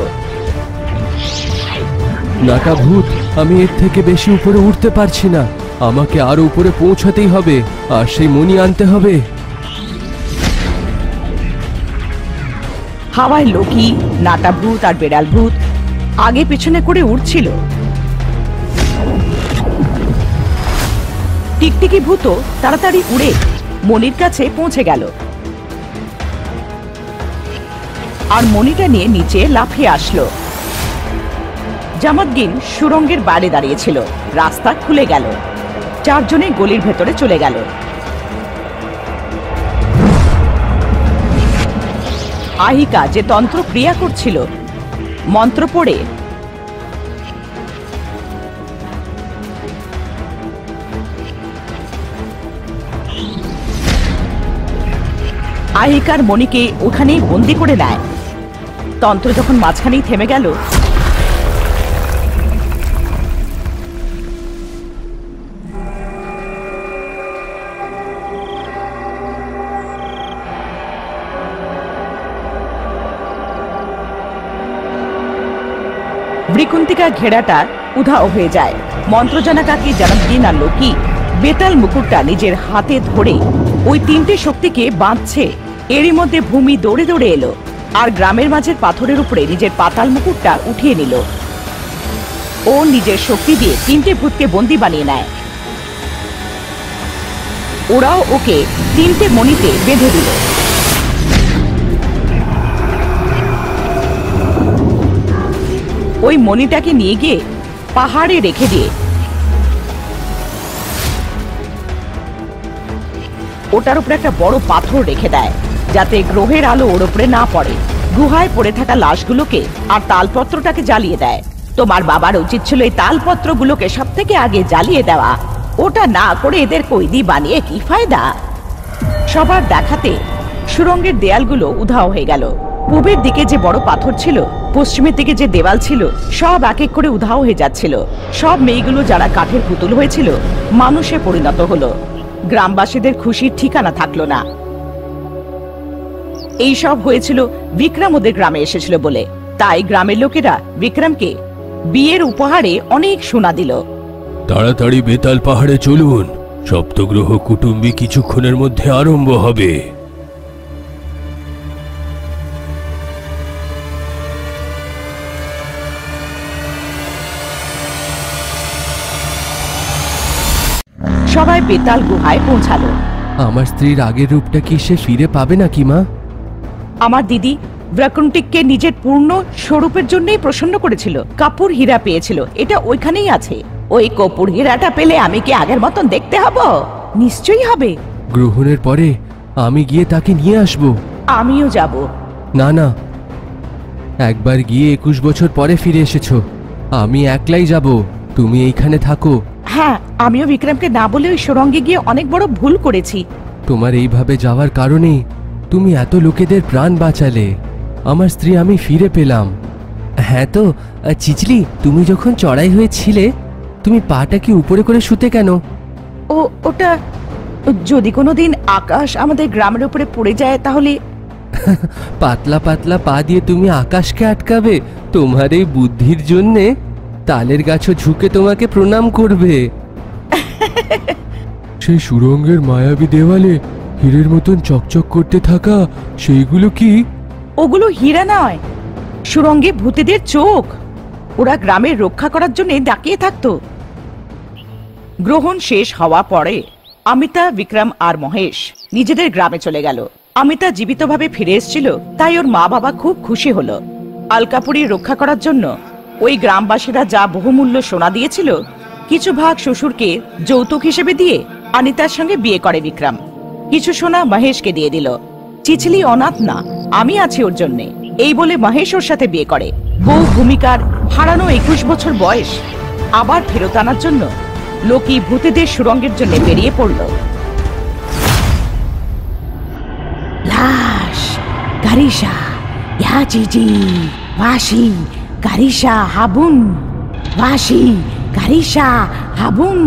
নাটা ভূত, আমি এর থেকে বেশি উপরে উঠতে পারছি না। আমাকে আরো উপরে পৌঁছাতেই হবে, আর সেই মণি আনতে হবে। হাওয়ায় লোকি, নাটা ভূত আর বেড়াল ভূত আগে পেছনে করে উড়ছিল। টিকটিকি ভূত তাড়াতাড়ি উড়ে মণির কাছে পৌঁছে গেল আর মণিটা নিয়ে নিচে লাফিয়ে আসলো। জামাতগিন সুরঙ্গের বাইরে দাঁড়িয়েছিল। রাস্তা খুলে গেল। 4 জনে গলির ভেতরে চলে গেল। আহিকা যে তন্ত্র ক্রিয়া করছিল, মন্ত্র পড়ে আহিকার মণিকে ওখানেই বন্দি করে নেয়। তন্ত্র যখন মাঝখানেই থেমে গেল, বৃকুন্তিকা ঘেরাটা উধাও হয়ে যায়। মন্ত্রজানা কাকি জানাবগিন আর লোকি বেতাল মুকুটটা নিজের হাতে ধরে ওই 3টে শক্তিকে বাঁধছে। এরই মধ্যে ভূমি দৌড়ে দৌড়ে এলো আর গ্রামের মাঝের পাথরের উপরে নিজের পাতাল মুকুটটা উঠিয়ে নিল। ও নিজের শক্তি দিয়ে 3টে ভূতকে বন্দী বানিয়ে নেয়। ওরাও ওকে 3টে মণিতে বেঁধে দিল। ওই মণিটাকে নিয়ে গিয়ে পাহাড়ে রেখে দিয়ে ওটার উপরে একটা বড় পাথর রেখে দেয়, যাতে গ্রহের আলো ওর উপরে না পড়ে। গুহায় পড়ে থাকা লাশগুলোকে আর তালপত্রটাকে জ্বালিয়ে দেয়। তোমার বাবার উচিত ছিল এই তালপত্রগুলোকে সব থেকে আগে জ্বালিয়ে দেওয়া। ওটা না করে এদের কয়েদি বানিয়ে কি ফায়দা? সবার দেখাতে সুরঙ্গের দেয়ালগুলো উধাও হয়ে গেল। পূবের দিকে যে বড় পাথর ছিল, পশ্চিমের দিকে যে দেওয়াল ছিল, সব এক এক করে উধাও হয়ে যাচ্ছিল। সব মেয়েগুলো যারা কাঠের পুতুল হয়েছিল মানুষে পরিণত হলো। গ্রামবাসীদের খুশির ঠিকানা থাকলো না। এই সব হয়েছিল বিক্রম ওদের গ্রামে এসেছিল বলে। তাই গ্রামের লোকেরা বিক্রমকে বিয়ের উপহারে অনেক সোনা দিল। তাড়াতাড়ি বেতাল পাহাড়ে চলুন, সপ্তগ্রহ কুটুম্বী কিছুক্ষণের মধ্যে আরম্ভ হবে। সবাই বেতাল গুহায় পৌঁছালো। আমার স্ত্রীর আগের রূপটা কি সে ফিরে পাবে নাকি মা? আমার দিদি ব্রাকুন্টিককে নিজের পূর্ণ স্বরূপের জন্যই প্রসন্ন করেছিল। কাপুর হীরা পেয়েছিল, এটা ওইখানেই আছে। ওই কপুর হীরাটা পেলে আমি কি আগের মতন দেখতে হব? নিশ্চয়ই হবে। গ্রহণের পরে আমি গিয়ে তাকে নিয়ে আসব। আমিও যাব। না না, একবার গিয়ে 21 বছর পরে ফিরে এসেছো, আমি একলাই যাব, তুমি এইখানে থাকো। হ্যাঁ, আমিও বিক্রমকে না বলে ওই সুড়ঙ্গে গিয়ে অনেক বড় ভুল করেছি। তোমার এইভাবে যাওয়ার কারণে তুমি এত লোকেদের প্রাণ বাঁচালে, আমার স্ত্রী আমি ফিরে পেলাম। হ্যাঁ তো চিচলি, তুমি যখন চড়াই হয়েছিলে তুমি পাটা কি উপরে করে শুতে কেন? ওটা যদি কোনোদিন আকাশ আমাদের গ্রামের উপরে পড়ে যায় তাহলে। পাতলা পাতলা পা দিয়ে তুমি আকাশকে আটকাবে? তোমার এই বুদ্ধির জন্যে তালের গাছও ঝুঁকে তোমাকে প্রণাম করবে। সেই সুড়ঙ্গের মায়াবী দেওয়ালে হীরের মতন চকচক করতে থাকা সেইগুলো কি? ওগুলো হীরা নয়, সুড়ঙ্গে ভূতেদের চোখ। ওরা গ্রামের রক্ষা করার জন্য ডাকিয়ে থাকতো। গ্রহণ শেষ হওয়া পরে অমিতা, বিক্রম আর মহেশ নিজেদের গ্রামে চলে গেল। অমিতা জীবিতভাবে ফিরে এসেছিল, তাই ওর মা বাবা খুব খুশি হলো। আলকাপুরি রক্ষা করার জন্য ওই গ্রামবাসীরা যা বহুমূল্য সোনা দিয়েছিল, কিছু ভাগ শ্বশুরকে যৌতুক হিসেবে দিয়ে অনিতার সঙ্গে বিয়ে করে বিক্রম। কিছু সোনা মহেশকে দিয়ে দিল। চিচলি অনাথ না, আমি আছি ওর জন্যে, এই বলে মহেশ ওর সাথে বিয়ে করে। বউ ভূমিকার হারানো 21 বছর বয়স আবার ফেরত আনার জন্য লোকি ভূতেদের সুড়ঙ্গের জন্য বেরিয়ে পড়ল। লাশ গারিসা ইয়া জিজি বাসি গারিসা হাবুন, বাসি গারিসা হাবুন।